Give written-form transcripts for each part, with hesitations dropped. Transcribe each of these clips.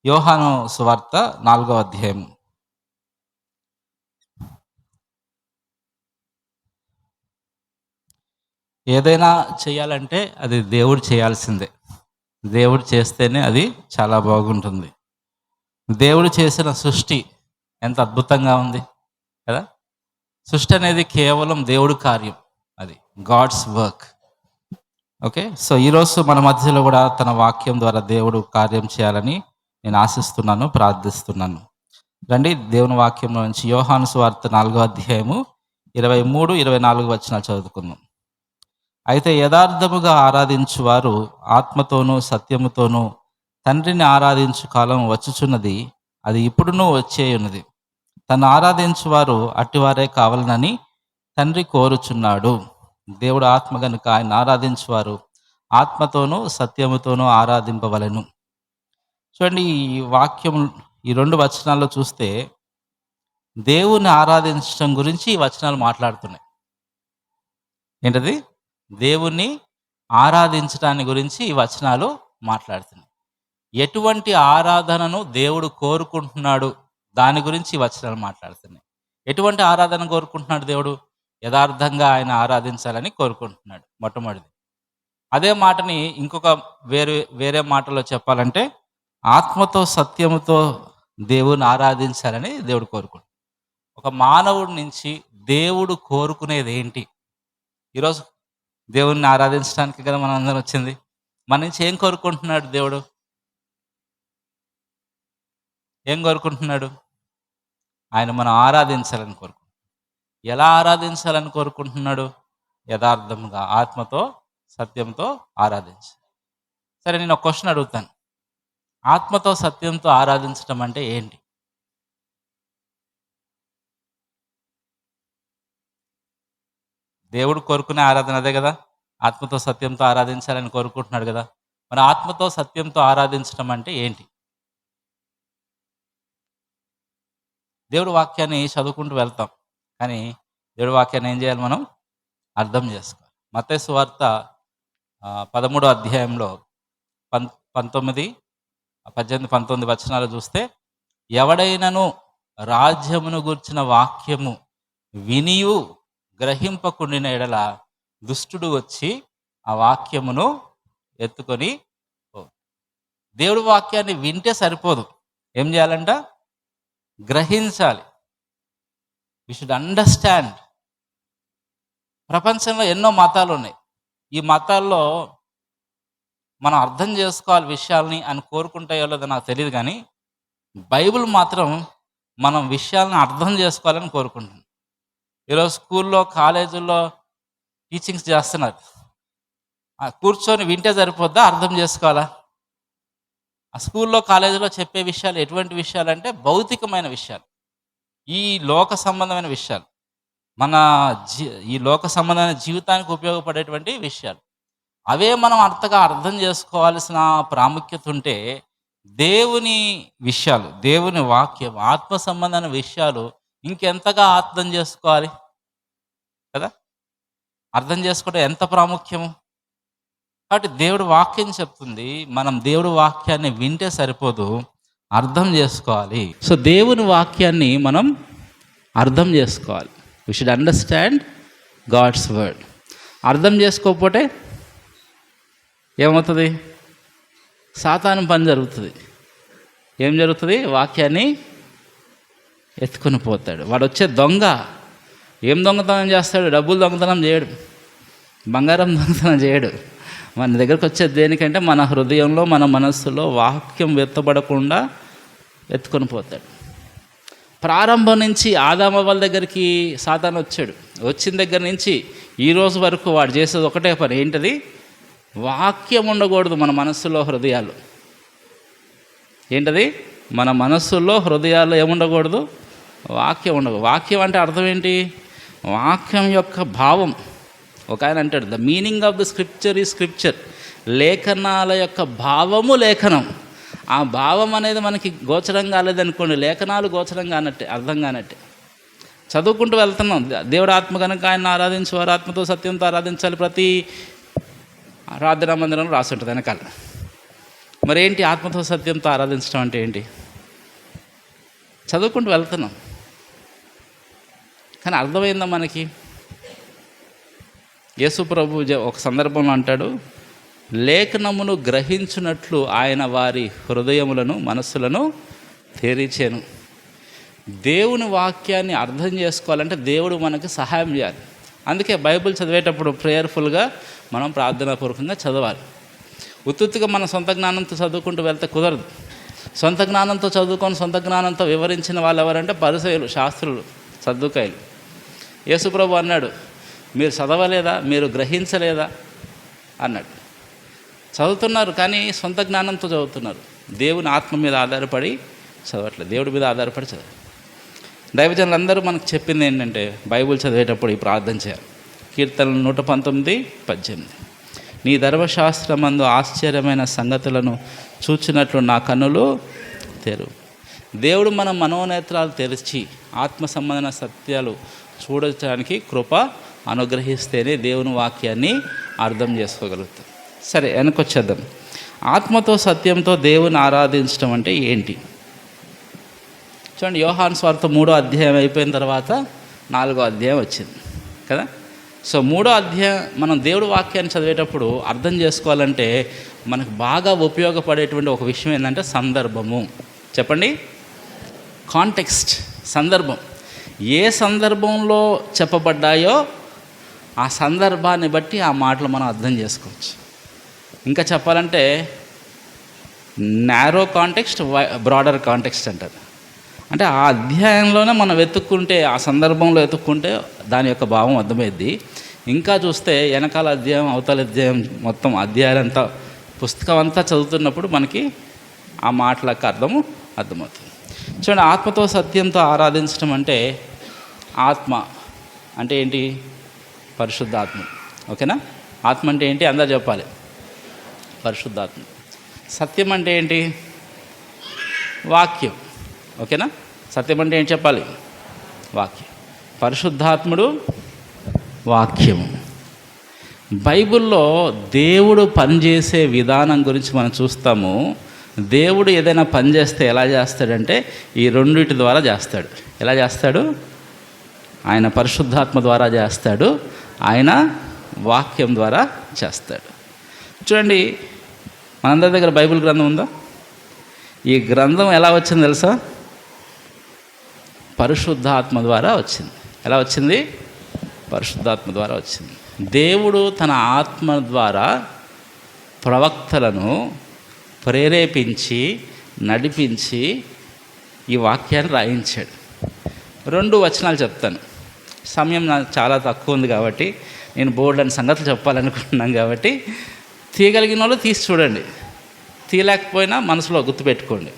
యోహాను సువార్త 4వ అధ్యాయం. ఏదైనా చేయాలంటే అది దేవుడు చేయాల్సిందే. దేవుడు చేస్తేనే అది చాలా బాగుంటుంది. దేవుడు చేసిన సృష్టి ఎంత అద్భుతంగా ఉంది కదా! సృష్టి అనేది కేవలం దేవుడి కార్యం. అది గాడ్స్ వర్క్. ఓకే. సో, ఈరోజు మన మధ్యలో కూడా తన వాక్యం ద్వారా దేవుడు కార్యం చేయాలని నేను ఆశిస్తున్నాను, ప్రార్థిస్తున్నాను. రండి దేవుని వాక్యంలో నుంచి యోహాను సువార్త 4వ అధ్యాయము 23, 24 వచనాలు చదువుకుందాం. అయితే యథార్థముగా ఆరాధించువారు ఆత్మతోనూ సత్యముతోనూ తండ్రిని ఆరాధించు కాలం వచ్చుచున్నది, అది ఇప్పుడునూ వచ్చేయున్నది. తను ఆరాధించువారు అట్టివారే కావాలనని తండ్రి కోరుచున్నాడు. దేవుడు ఆత్మ గనుక ఆయన ఆరాధించువారు ఆత్మతోనూ సత్యముతోనూ ఆరాధింపవలెను. చూడండి, ఈ వాక్యం ఈ 2 వచనాల్లో చూస్తే దేవుని ఆరాధించడం గురించి ఈ వచనాలు మాట్లాడుతున్నాయి. ఏంటది? దేవుణ్ణి ఆరాధించడాన్ని గురించి ఈ వచనాలు మాట్లాడుతున్నాయి. ఎటువంటి ఆరాధనను దేవుడు కోరుకుంటున్నాడు దాని గురించి ఈ వచనాలు మాట్లాడుతున్నాయి. ఎటువంటి ఆరాధన కోరుకుంటున్నాడు దేవుడు? యథార్థంగా ఆయన ఆరాధించాలని కోరుకుంటున్నాడు మొట్టమొదటిది. అదే మాటని ఇంకొక వేరే మాటలో చెప్పాలంటే ఆత్మతో సత్యముతో దేవుని ఆరాధించాలని దేవుడు కోరుకుంటున్నాడు. ఒక మానవుడి నుంచి దేవుడు కోరుకునేది ఏంటి? ఈరోజు దేవుణ్ణి ఆరాధించడానికి కదా మనం అందరం వచ్చింది. మన నుంచి ఏం కోరుకుంటున్నాడు దేవుడు? ఏం కోరుకుంటున్నాడు? ఆయన మనం ఆరాధించాలని కోరుకుంటున్నాడు. ఎలా ఆరాధించాలని కోరుకుంటున్నాడు? యథార్థముగా ఆత్మతో సత్యంతో ఆరాధించాలి. సరే, నేను ఒక క్వశ్చన్ అడుగుతాను. ఆత్మతో సత్యంతో ఆరాధించడం అంటే ఏంటి? దేవుడు కోరుకునే ఆరాధన అదే కదా. ఆత్మతో సత్యంతో ఆరాధించాలని కోరుకుంటున్నాడు కదా. మన ఆత్మతో సత్యంతో ఆరాధించడం అంటే ఏంటి? దేవుడి వాక్యాన్ని చదువుకుంటూ వెళ్తాం, కానీ దేవుడి వాక్యాన్ని ఏం చేయాలి? మనం అర్థం చేసుకోవాలి. మత్తయి సువార్త 13వ అధ్యాయంలో 18, 19 వచనాలు చూస్తే, ఎవడైనను రాజ్యమును గూర్చిన వాక్యము వినియు గ్రహింపకుండిన ఎడల దుష్టుడు వచ్చి ఆ వాక్యమును ఎత్తుకొని దేవుడి వాక్యాన్ని వింటే సరిపోదు. ఏం చేయాలంట? గ్రహించాలి. We should understand. ప్రపంచంలో ఎన్నో మతాలు ఉన్నాయి. ఈ మతాల్లో మనం అర్థం చేసుకోవాలి విషయాల్ని అని కోరుకుంటాయో లేదో నాకు తెలియదు, కానీ బైబిల్ మాత్రం మనం విషయాలను అర్థం చేసుకోవాలని కోరుకుంటుంది. ఈరోజు స్కూల్లో, కాలేజీల్లో టీచింగ్స్ చేస్తున్నారు. కూర్చొని వింటే సరిపోద్దా? అర్థం చేసుకోవాలా? ఆ స్కూల్లో, కాలేజీలో చెప్పే విషయాలు ఎటువంటి విషయాలు అంటే భౌతికమైన విషయాలు, ఈ లోక సంబంధమైన విషయాలు, మన ఈ లోక సంబంధమైన జీవితానికి ఉపయోగపడేటువంటి విషయాలు. అవే మనం అంతగా అర్థం చేసుకోవాల్సిన ప్రాముఖ్యత ఉంటే, దేవుని విషయాలు, దేవుని వాక్యం, ఆత్మ సంబంధమైన విషయాలు ఇంకెంతగా అర్థం చేసుకోవాలి కదా. అర్థం చేసుకోవడం ఎంత ప్రాముఖ్యము. కాబట్టి దేవుడి వాక్యం చెప్తుంది, మనం దేవుడి వాక్యాన్ని వింటే సరిపోదు, అర్థం చేసుకోవాలి. సో దేవుని వాక్యాన్ని మనం అర్థం చేసుకోవాలి. We should understand God's word. అర్థం చేసుకోకపోతే ఏమవుతుంది? సాతాను పని జరుగుతుంది. ఏం జరుగుతుంది? వాక్యాన్ని ఎత్తుకొని పోతాడు. వాడు వచ్చే దొంగ ఏం దొంగతనం చేస్తాడు? డబ్బులు దొంగతనం చేయడు, బంగారం దొంగతనం చేయడు. మన దగ్గరకు వచ్చేది దేనికంటే మన హృదయంలో, మన మనస్సులో వాక్యం ఎత్తబడకుండా ఎత్తుకొని పోతాడు. ప్రారంభం నుంచి ఆదామవ్వల దగ్గరికి సాతాను వచ్చాడు. వచ్చిన దగ్గర నుంచి ఈరోజు వరకు వాడు చేసేది ఒకటే పని. ఏంటది? వాక్యం ఉండకూడదు మన మనస్సులో, హృదయాలు. ఏంటది? మన మనస్సులో, హృదయాల్లో ఏముండకూడదు? వాక్యం ఉండకూడదు. వాక్యం అంటే అర్థం ఏంటి? వాక్యం యొక్క భావం. ఒక ఆయన అంటాడు, the meaning of the scripture ఈ స్క్రిప్చర్. లేఖనాల యొక్క భావము లేఖనం. ఆ భావం అనేది మనకి గోచరం కాలేదనుకోండి, లేఖనాలు గోచరం కానట్టే, అర్థం కానట్టే. చదువుకుంటూ వెళ్తున్నాం. దేవుడు ఆత్మ కనుక ఆయన ఆరాధించేవారు ఆత్మతో సత్యంతో ఆరాధించాలి. ప్రతి ప్రార్థనా మందిరంలో రాసి ఉంటుంది వెనకాల. మరేంటి ఆత్మతో సత్యంతో ఆరాధించడం అంటే ఏంటి? చదువుకుంటూ వెళ్తున్నాం, కానీ అర్థమైందా మనకి? యేసు ప్రభు ఒక సందర్భంలో అంటాడు, లేఖనమును గ్రహించున్నట్లు ఆయన వారి హృదయములను మనస్సులను తెరిచెను. దేవుని వాక్యాన్ని అర్థం చేసుకోవాలంటే దేవుడు మనకు సహాయం చేయాలి. అందుకే బైబిల్ చదివేటప్పుడు ప్రేయర్ఫుల్గా మనం ప్రార్థనాపూర్వకంగా చదవాలి. ఉత్తుగా మన సొంత జ్ఞానంతో చదువుకుంటూ వెళ్తే కుదరదు. సొంత జ్ఞానంతో చదువుకొని సొంత జ్ఞానంతో వివరించిన వాళ్ళు ఎవరంటే పరిసయ్యులు, శాస్త్రులు, సద్దుకాయలు. యేసుప్రభు అన్నాడు, మీరు చదవలేదా, మీరు గ్రహించలేదా అన్నాడు. చదువుతున్నారు కానీ సొంత జ్ఞానంతో చదువుతున్నారు, దేవుని ఆత్మ మీద ఆధారపడి చదవట్లేదు, దేవుడి మీద ఆధారపడి చదవాలి. దైవజనులందరూ మనకు చెప్పింది ఏంటంటే బైబిల్ చదివేటప్పుడు ఈ ప్రార్థన చేయాలి. కీర్తనలు 119:18, నీ ధర్మశాస్త్రమందు ఆశ్చర్యమైన సంగతులను చూచినట్లు నా కన్నులు తెరువు. దేవుడు మన మనోనేత్రాలు తెరిచి ఆత్మ సంబంధమైన సత్యాలు చూడటానికి కృప అనుగ్రహిస్తేనే దేవుని వాక్యాన్ని అర్థం చేసుకోగలుగుతాం. సరే, వెనకొచ్చేద్దాం. ఆత్మతో సత్యంతో దేవుని ఆరాధించడం అంటే ఏంటి? చూడండి, యోహాను సువార్త 3వ అధ్యాయం అయిపోయిన తర్వాత 4వ అధ్యాయం వచ్చింది కదా. సో 3వ అధ్యాయం మనం దేవుడి వాక్యాన్ని చదివేటప్పుడు అర్థం చేసుకోవాలంటే మనకు బాగా ఉపయోగపడేటువంటి ఒక విషయం ఏంటంటే సందర్భము. చెప్పండి, కాంటెక్స్ట్, సందర్భం. ఏ సందర్భంలో చెప్పబడ్డాయో ఆ సందర్భాన్ని బట్టి ఆ మాటలు మనం అర్థం చేసుకోవచ్చు. ఇంకా చెప్పాలంటే నారో కాంటెక్స్ట్, బ్రాడర్ కాంటెక్స్ట్ అంటారు. అంటే ఆ అధ్యాయంలోనే మనం వెతుక్కుంటే, ఆ సందర్భంలో వెతుక్కుంటే దాని యొక్క భావం అర్థమైద్ది. ఇంకా చూస్తే వెనకాల అధ్యాయం, అవతల అధ్యాయం, మొత్తం అధ్యాయాలంతా, పుస్తకం అంతా చదువుతున్నప్పుడు మనకి ఆ మాటలకు అర్థమవుతుంది. చూడండి, ఆత్మతో సత్యంతో ఆరాధించడం అంటే, ఆత్మ అంటే ఏంటి? పరిశుద్ధాత్మ. ఓకేనా? ఆత్మ అంటే ఏంటి అందరూ చెప్పాలి, పరిశుద్ధాత్మ. సత్యం అంటే ఏంటి? వాక్యం. ఓకేనా? సత్యం అంటే ఏంటి చెప్పాలి? వాక్యం. పరిశుద్ధాత్ముడు వాక్యము. బైబిల్లో దేవుడు పనిచేసే విధానం గురించి మనం చూస్తాము. దేవుడు ఏదైనా పని చేస్తే ఎలా చేస్తాడంటే ఈ రెండిటి ద్వారా చేస్తాడు. ఎలా చేస్తాడు? ఆయన పరిశుద్ధాత్మ ద్వారా చేస్తాడు, ఆయన వాక్యం ద్వారా చేస్తాడు. చూడండి, మనందరి దగ్గర బైబిల్ గ్రంథం ఉందా? ఈ గ్రంథం ఎలా వచ్చింది తెలుసా? పరిశుద్ధాత్మ ద్వారా వచ్చింది. ఎలా వచ్చింది? పరిశుద్ధాత్మ ద్వారా వచ్చింది. దేవుడు తన ఆత్మ ద్వారా ప్రవక్తలను ప్రేరేపించి నడిపించి ఈ వాక్యాన్ని రాయించాడు. 2 వచనాలు చెప్తాను. సమయం నాకు చాలా తక్కువ ఉంది కాబట్టి నేను బోర్డులని సంగతులు చెప్పాలనుకుంటున్నాను కాబట్టి తీయగలిగిన వాళ్ళు తీసి చూడండి, తీయలేకపోయినా మనసులో గుర్తుపెట్టుకోండి.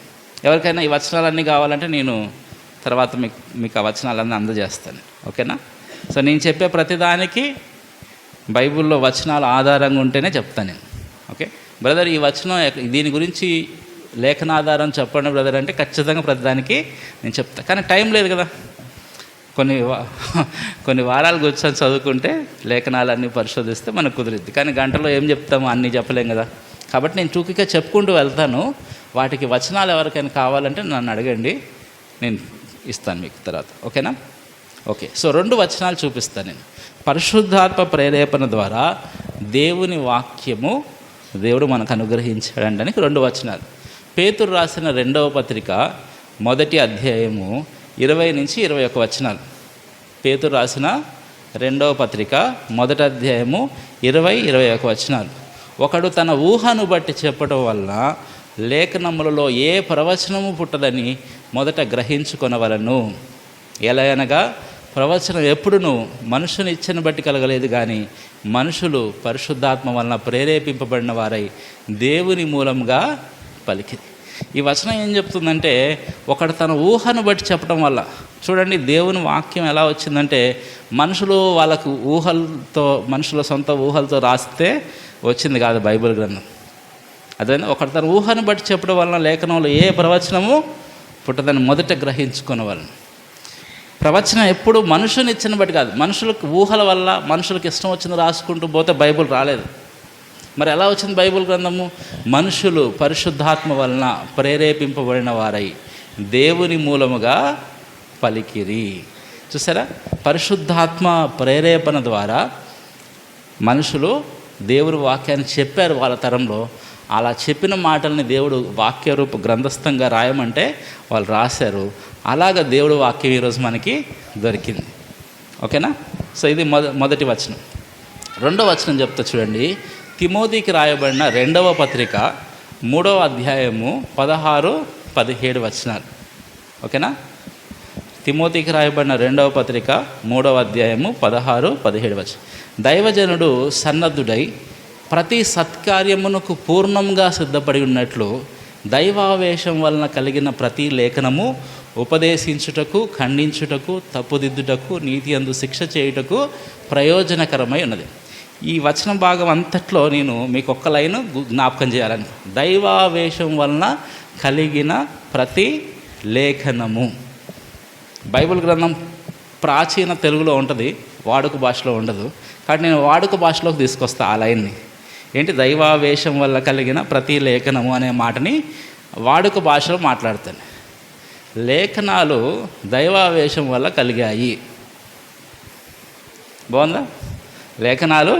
ఎవరికైనా ఈ వచనాలన్నీ కావాలంటే నేను తర్వాత మీకు ఆ వచనాలన్నీ అందజేస్తాను. ఓకేనా? సో నేను చెప్పే ప్రతిదానికి బైబిల్లో వచనాలు ఆధారంగా ఉంటేనే చెప్తాను నేను. ఓకే బ్రదర్, ఈ వచనం దీని గురించి లేఖనాధారం చెప్పండి బ్రదర్ అంటే ఖచ్చితంగా ప్రతిదానికి నేను చెప్తాను. కానీ టైం లేదు కదా. కొన్ని వారాలు కూర్చొని చదువుకుంటే లేఖనాలన్నీ పరిశోధిస్తే మనకు కుదిరిద్ది. కానీ గంటలో ఏం చెప్తాము, అన్నీ చెప్పలేం కదా. కాబట్టి నేను టూకీగా చెప్పుకుంటూ వెళ్తాను. వాటికి వచనాలు ఎవరికైనా కావాలంటే నన్ను అడగండి, నేను ఇస్తాను మీకు తర్వాత. ఓకేనా? ఓకే. సో 2 వచనాలు చూపిస్తాను నేను. పరిశుద్ధాత్మ ప్రేరేపణ ద్వారా దేవుని వాక్యము దేవుడు మనకు అనుగ్రహించాడంటే 2 వచనాలు. పేతురు రాసిన 2వ పత్రిక 1వ అధ్యాయము 20-21 వచనాలు. పేతురు రాసిన 2వ పత్రిక 1వ అధ్యాయము 20-21 వచనాలు. ఒకడు తన ఊహను బట్టి చెప్పడం వల్ల లేఖనములలో ఏ ప్రవచనము పుట్టదని మొదట గ్రహించుకొనవలను. ఎలా అనగా ప్రవచనం ఎప్పుడునూ మనుషుని ఇచ్చను బట్టి కలగలేదు, కానీ మనుషులు పరిశుద్ధాత్మ వలన ప్రేరేపింపబడిన వారై దేవుని మూలంగా పలికింది. ఈ వచనం ఏం చెప్తుందంటే, ఒకడు తన ఊహను బట్టి చెప్పడం వల్ల. చూడండి, దేవుని వాక్యం ఎలా వచ్చిందంటే మనుషులు వాళ్ళకు ఊహలతో, మనుషుల సొంత ఊహలతో రాస్తే వచ్చింది కాదు బైబిల్ గ్రంథం. అదే ఒకడు తన ఊహను బట్టి చెప్పడం వలన లేఖనంలో ఏ ప్రవచనము పుట్టదని మొదట గ్రహించుకునే వాళ్ళని. ప్రవచనం ఎప్పుడు మనుషుని ఇచ్చిన బట్టి కాదు, మనుషులకు ఊహల వల్ల మనుషులకు ఇష్టం వచ్చింది రాసుకుంటూ పోతే బైబిల్ రాలేదు. మరి ఎలా వచ్చింది బైబిల్ గ్రంథము? మనుషులు పరిశుద్ధాత్మ వలన ప్రేరేపింపబడిన వారై దేవుని మూలముగా పలికిరి. చూసారా, పరిశుద్ధాత్మ ప్రేరేపణ ద్వారా మనుషులు దేవుని వాక్యాన్ని చెప్పారు వాళ్ళ తరంలో. అలా చెప్పిన మాటల్ని దేవుడు వాక్యరూప గ్రంథస్థంగా రాయమంటే వాళ్ళు రాశారు. అలాగ దేవుడు వాక్యం ఈరోజు మనకి దొరికింది. ఓకేనా? సో ఇది మొదటి వచనం. రెండవ వచనం చెప్తా చూడండి. తిమోతికి రాయబడిన 2వ పత్రిక 3వ అధ్యాయము 16-17 వచనాలు. ఓకేనా? తిమోతికి రాయబడిన 2వ పత్రిక 3వ అధ్యాయము 16-17 వచనం. దైవజనుడు సన్నద్ధుడై ప్రతి సత్కార్యమునకు పూర్ణంగా సిద్ధపడి ఉన్నట్లు దైవావేశం వలన కలిగిన ప్రతి లేఖనము ఉపదేశించుటకు, ఖండించుటకు, తప్పుదిద్దుటకు, నీతి అందు శిక్ష చేయుటకు ప్రయోజనకరమై ఉన్నది. ఈ వచన భాగం అంతట్లో నేను మీకు ఒక్క లైను జ్ఞాపకం చేయాలని, దైవావేశం వలన కలిగిన ప్రతి లేఖనము. బైబిల్ గ్రంథం ప్రాచీన తెలుగులో ఉంటుంది, వాడుక భాషలో ఉండదు. కాబట్టి నేను వాడుక భాషలోకి తీసుకొస్తా ఆ లైన్ని. ఏంటి? దైవావేశం వల్ల కలిగిన ప్రతి లేఖనము అనే మాటని వాడుక భాషలో మాట్లాడతాను. లేఖనాలు దైవావేశం వల్ల కలిగాయి. బాగుందా? లేఖనాలు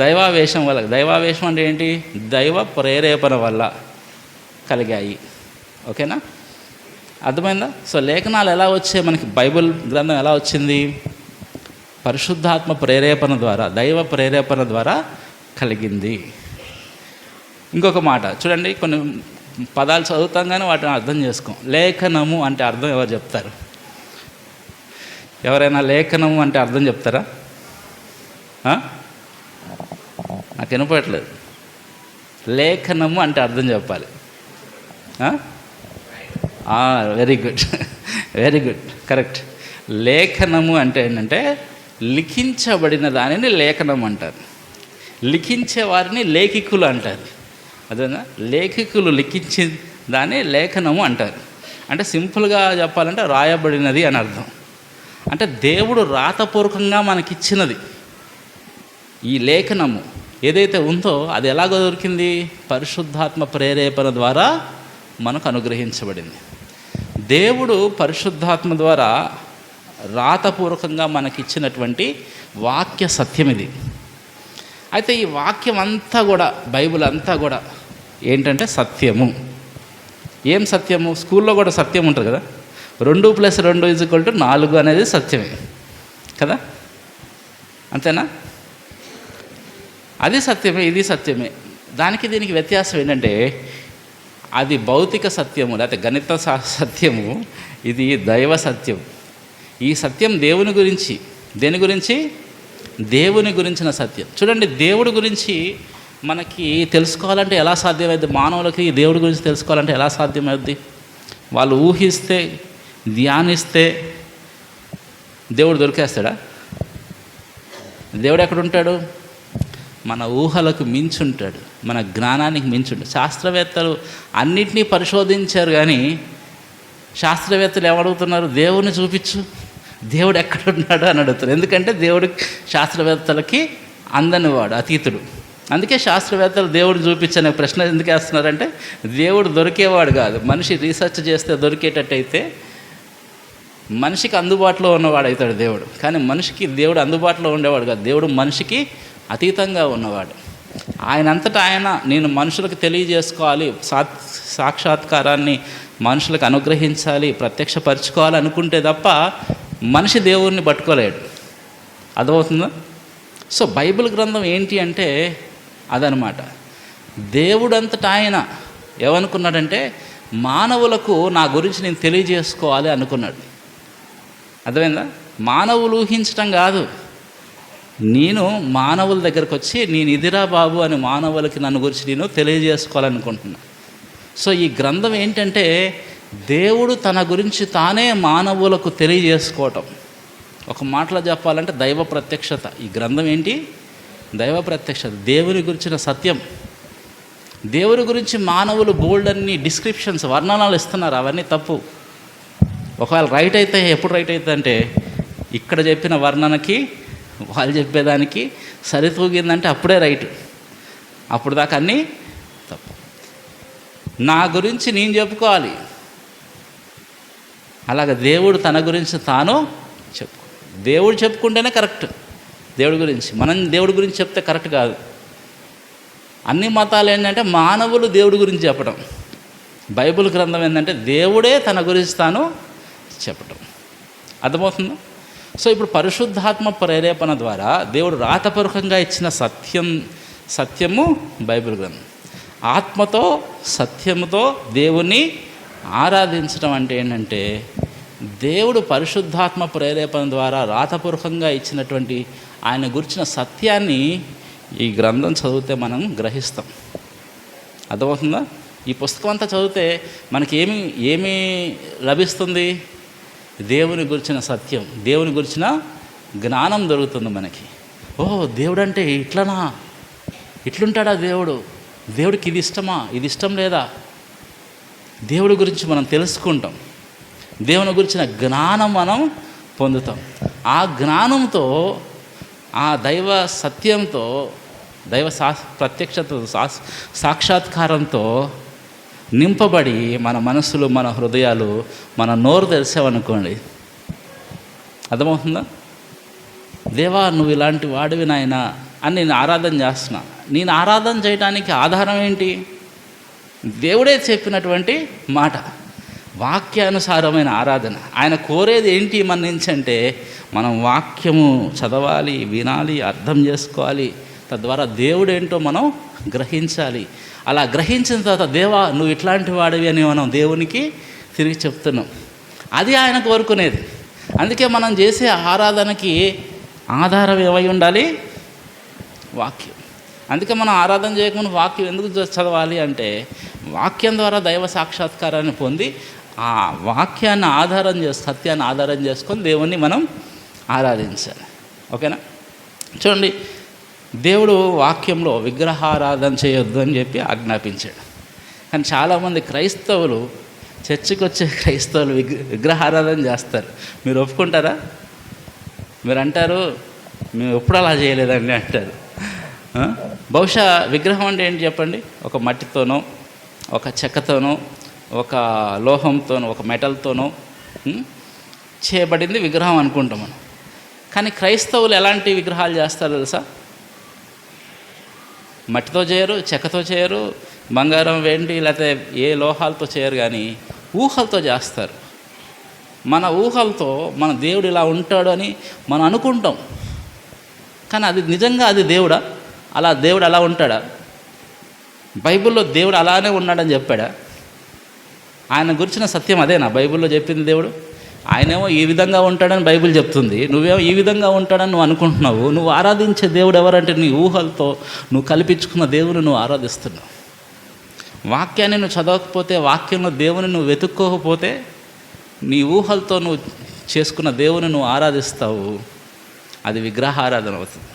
దైవావేశం వల్ల, దైవావేశం అంటే ఏంటి? దైవ ప్రేరేపణ వల్ల కలిగాయి. ఓకేనా? అర్థమైందా? సో లేఖనాలు ఎలా వచ్చాయి మనకి? బైబిల్ గ్రంథం ఎలా వచ్చింది? పరిశుద్ధాత్మ ప్రేరేపణ ద్వారా, దైవ ప్రేరేపణ ద్వారా కలిగింది. ఇంకొక మాట చూడండి, కొన్ని పదాలు చదువుతాం కానీ వాటిని అర్థం చేసుకోం. లేఖనము అంటే అర్థం ఎవరు చెప్తారు? ఎవరైనా లేఖనము అంటే అర్థం చెప్తారా? నాకు వినపడట్లేదు. లేఖనము అంటే అర్థం చెప్పాలి. Very good, very good, correct. లేఖనము అంటే ఏంటంటే లిఖించబడిన దానిని లేఖనం అంటారు. లిఖించే వారిని లేఖికులు అంటారు. అదేనా? లేఖికులు లిఖించే దాన్ని లేఖనము అంటారు. అంటే సింపుల్గా చెప్పాలంటే రాయబడినది అని అర్థం. అంటే దేవుడు రాతపూర్వకంగా మనకిచ్చినది ఈ లేఖనము ఏదైతే ఉందో అది ఎలాగో దొరికింది? పరిశుద్ధాత్మ ప్రేరేపణ ద్వారా మనకు అనుగ్రహించబడింది. దేవుడు పరిశుద్ధాత్మ ద్వారా రాతపూర్వకంగా మనకిచ్చినటువంటి వాక్య సత్యం ఇది. అయితే ఈ వాక్యం అంతా కూడా, బైబిల్ అంతా కూడా ఏంటంటే సత్యము. ఏం సత్యము? స్కూల్లో కూడా సత్యం ఉంటుంది కదా, 2+2 = 4 అనేది సత్యమే కదా, అంతేనా? అది సత్యమే, ఇది సత్యమే. దానికి దీనికి వ్యత్యాసం ఏంటంటే అది భౌతిక సత్యము, లేకపోతే గణిత సత్యము, ఇది దైవ సత్యం. ఈ సత్యం దేవుని గురించి. దేని గురించి? దేవుని గురించిన సత్యం. చూడండి, దేవుడి గురించి మనకి తెలుసుకోవాలంటే ఎలా సాధ్యమైంది? మానవులకి దేవుడి గురించి తెలుసుకోవాలంటే ఎలా సాధ్యమవుద్ది? వాళ్ళు ఊహిస్తే, ధ్యానిస్తే దేవుడు దొరికేస్తాడా? దేవుడు ఎక్కడుంటాడు? మన ఊహలకు మించుంటాడు, మన జ్ఞానానికి మించుంటాడు. శాస్త్రవేత్తలు అన్నిటినీ పరిశోధించారు కానీ శాస్త్రవేత్తలు ఏమడుగుతున్నారు? దేవుని చూపించు, దేవుడు ఎక్కడున్నాడు అని అడుగుతారు. ఎందుకంటే దేవుడు శాస్త్రవేత్తలకి అందనివాడు, అతీతుడు. అందుకే శాస్త్రవేత్తలు దేవుడు చూపించనే ప్రశ్న ఎందుకు వేస్తున్నారంటే దేవుడు దొరికేవాడు కాదు. మనిషి రీసెర్చ్ చేస్తే దొరికేటట్టయితే మనిషికి అందుబాటులో ఉన్నవాడు అవుతాడు దేవుడు. కానీ మనిషికి దేవుడు అందుబాటులో ఉండేవాడు కాదు. దేవుడు మనిషికి అతీతంగా ఉన్నవాడు. ఆయనంతటా ఆయన నేను మనుషులకు తెలియజేసుకోవాలి, సాక్షాత్కారాన్ని మనుషులకు అనుగ్రహించాలి, ప్రత్యక్షపరచుకోవాలి అనుకుంటే తప్ప మనిషి దేవుడిని పట్టుకోలేడు. అర్థమవుతుందా? సో బైబిల్ గ్రంథం ఏంటి అంటే అదనమాట. దేవుడంతటా ఆయన ఏమనుకున్నాడంటే మానవులకు నా గురించి నేను తెలియజేసుకోవాలి అనుకున్నాడు. అర్థమైందా? మానవులు ఊహించటం కాదు, నేను మానవుల దగ్గరకు వచ్చి నేను ఇదిరా బాబు అని మానవులకి నన్ను గురించి నేను తెలియజేసుకోవాలనుకుంటున్నా. సో ఈ గ్రంథం ఏంటంటే దేవుడు తన గురించి తానే మానవులకు తెలియజేసుకోవటం. ఒక మాటలో చెప్పాలంటే దైవ ప్రత్యక్షత. ఈ గ్రంథం ఏంటి? దైవ ప్రత్యక్షత, దేవుని గురించిన సత్యం. దేవుని గురించి మానవులు బోల్డ్ అన్ని డిస్క్రిప్షన్స్, వర్ణనాలు ఇస్తున్నారు. అవన్నీ తప్పు. ఒకవేళ రైట్ అయితే ఎప్పుడు రైట్ అవుతుంది అంటే ఇక్కడ చెప్పిన వర్ణనకి వాళ్ళు చెప్పేదానికి సరితూగిందంటే అప్పుడే రైట్. అప్పుడు దాకా అన్నీ తప్పు. నా గురించి నేను చెప్పుకోవాలి, అలాగ దేవుడు తన గురించి తాను చెప్పుకో. దేవుడు చెప్పుకుంటేనే కరెక్ట్. దేవుడి గురించి మనం దేవుడి గురించి చెప్తే కరెక్ట్ కాదు. అన్ని మతాలు ఏంటంటే మానవులు దేవుడి గురించి చెప్పడం. బైబిల్ గ్రంథం ఏంటంటే దేవుడే తన గురించి తాను చెప్పటం. అర్థమవుతుందా? సో ఇప్పుడు పరిశుద్ధాత్మ ప్రేరేపణ ద్వారా దేవుడు రాతపూర్వకంగా ఇచ్చిన సత్యము బైబిల్ గ్రంథం. ఆత్మతో సత్యముతో దేవుణ్ణి ఆరాధించడం అంటే ఏంటంటే దేవుడు పరిశుద్ధాత్మ ప్రేరేపణ ద్వారా రాతపూర్వకంగా ఇచ్చినటువంటి ఆయన గురించిన సత్యాన్ని ఈ గ్రంథం చదివితే మనం గ్రహిస్తాం. అర్థమవుతుందా? ఈ పుస్తకం అంతా చదివితే మనకి ఏమి లభిస్తుంది? దేవుని గురించిన సత్యం, దేవుని గురించిన జ్ఞానం దొరుకుతుంది మనకి. దేవుడు అంటే ఇట్లుంటాడా దేవుడికి ఇది ఇష్టమా, ఇది ఇష్టం లేదా? దేవుడి గురించి మనం తెలుసుకుంటాం, దేవుని గురించిన జ్ఞానం మనం పొందుతాం. ఆ జ్ఞానంతో, ఆ దైవ సత్యంతో, దైవ ప్రత్యక్షత సాక్షాత్కారంతో నింపబడి మన మనసులు, మన హృదయాలు, మన నోరు తెరిచామనుకోండి, అర్థమవుతుందా? దేవా నువ్వు ఇలాంటి వాడివి నాయనా అని నేను ఆరాధన చేస్తున్నా. నేను ఆరాధన చేయడానికి ఆధారం ఏంటి? దేవుడే చెప్పినటువంటి మాట, వాక్యానుసారమైన ఆరాధన. ఆయన కోరేది ఏంటి మన నుంచి అంటే మనం వాక్యము చదవాలి, వినాలి, అర్థం చేసుకోవాలి. తద్వారా దేవుడేంటో మనం గ్రహించాలి. అలా గ్రహించిన తర్వాత దేవా నువ్వు ఇట్లాంటి వాడివి అని మనం దేవునికి తిరిగి చెప్తున్నాం. అది ఆయన కోరుకునేది. అందుకే మనం చేసే ఆరాధనకి ఆధారం ఏమై ఉండాలి? వాక్యం. అందుకే మనం ఆరాధన చేయకుండా వాక్యం ఎందుకు చదవాలి అంటే వాక్యం ద్వారా దైవ సాక్షాత్కారాన్ని పొంది ఆ వాక్యాన్ని సత్యాన్ని ఆధారం చేసుకొని దేవుణ్ణి మనం ఆరాధించాలి. ఓకేనా? చూడండి, దేవుడు వాక్యంలో విగ్రహారాధన చేయొద్దు అని చెప్పి ఆజ్ఞాపించాడు. కానీ చాలామంది క్రైస్తవులు, చర్చికి వచ్చే క్రైస్తవులు విగ్రహారాధన చేస్తారు. మీరు ఒప్పుకుంటారా? మీరు అంటారు మేము ఎప్పుడు అలా చేయలేదండి అంటారు. బహుశా విగ్రహం అంటే ఏంటి చెప్పండి? ఒక మట్టితోనో, ఒక చెక్కతోనో, ఒక లోహంతోనో, ఒక మెటల్తోనో చేయబడింది విగ్రహం అనుకుంటాం మనం. కానీ క్రైస్తవులు ఎలాంటి విగ్రహాలు చేస్తారు తెలుసా? మట్టితో చేయరు, చెక్కతో చేయరు, బంగారం, వెండి లేకపోతే ఏ లోహాలతో చేయరు, కానీ ఊహలతో చేస్తారు. మన ఊహలతో మన దేవుడు ఇలా ఉంటాడు అని మనం అనుకుంటాం. కానీ అది నిజంగా అది దేవుడా? దేవుడు అలా ఉంటాడా? బైబిల్లో దేవుడు అలానే ఉన్నాడని చెప్పాడా? ఆయన గురించిన సత్యం అదేనా బైబిల్లో చెప్పింది? దేవుడు ఆయనేమో ఈ విధంగా ఉంటాడని బైబిల్ చెప్తుంది, నువ్వేమో ఈ విధంగా ఉంటాడని నువ్వు అనుకుంటున్నావు. నువ్వు ఆరాధించే దేవుడు ఎవరంటే నీ ఊహలతో నువ్వు కల్పించుకున్న దేవుని నువ్వు ఆరాధిస్తున్నావు. వాక్యాన్ని నువ్వు చదవకపోతే, వాక్యంలో దేవుని నువ్వు వెతుక్కోకపోతే, నీ ఊహలతో నువ్వు చేసుకున్న దేవుని నువ్వు ఆరాధిస్తావు. అది విగ్రహారాధన అవుతుంది.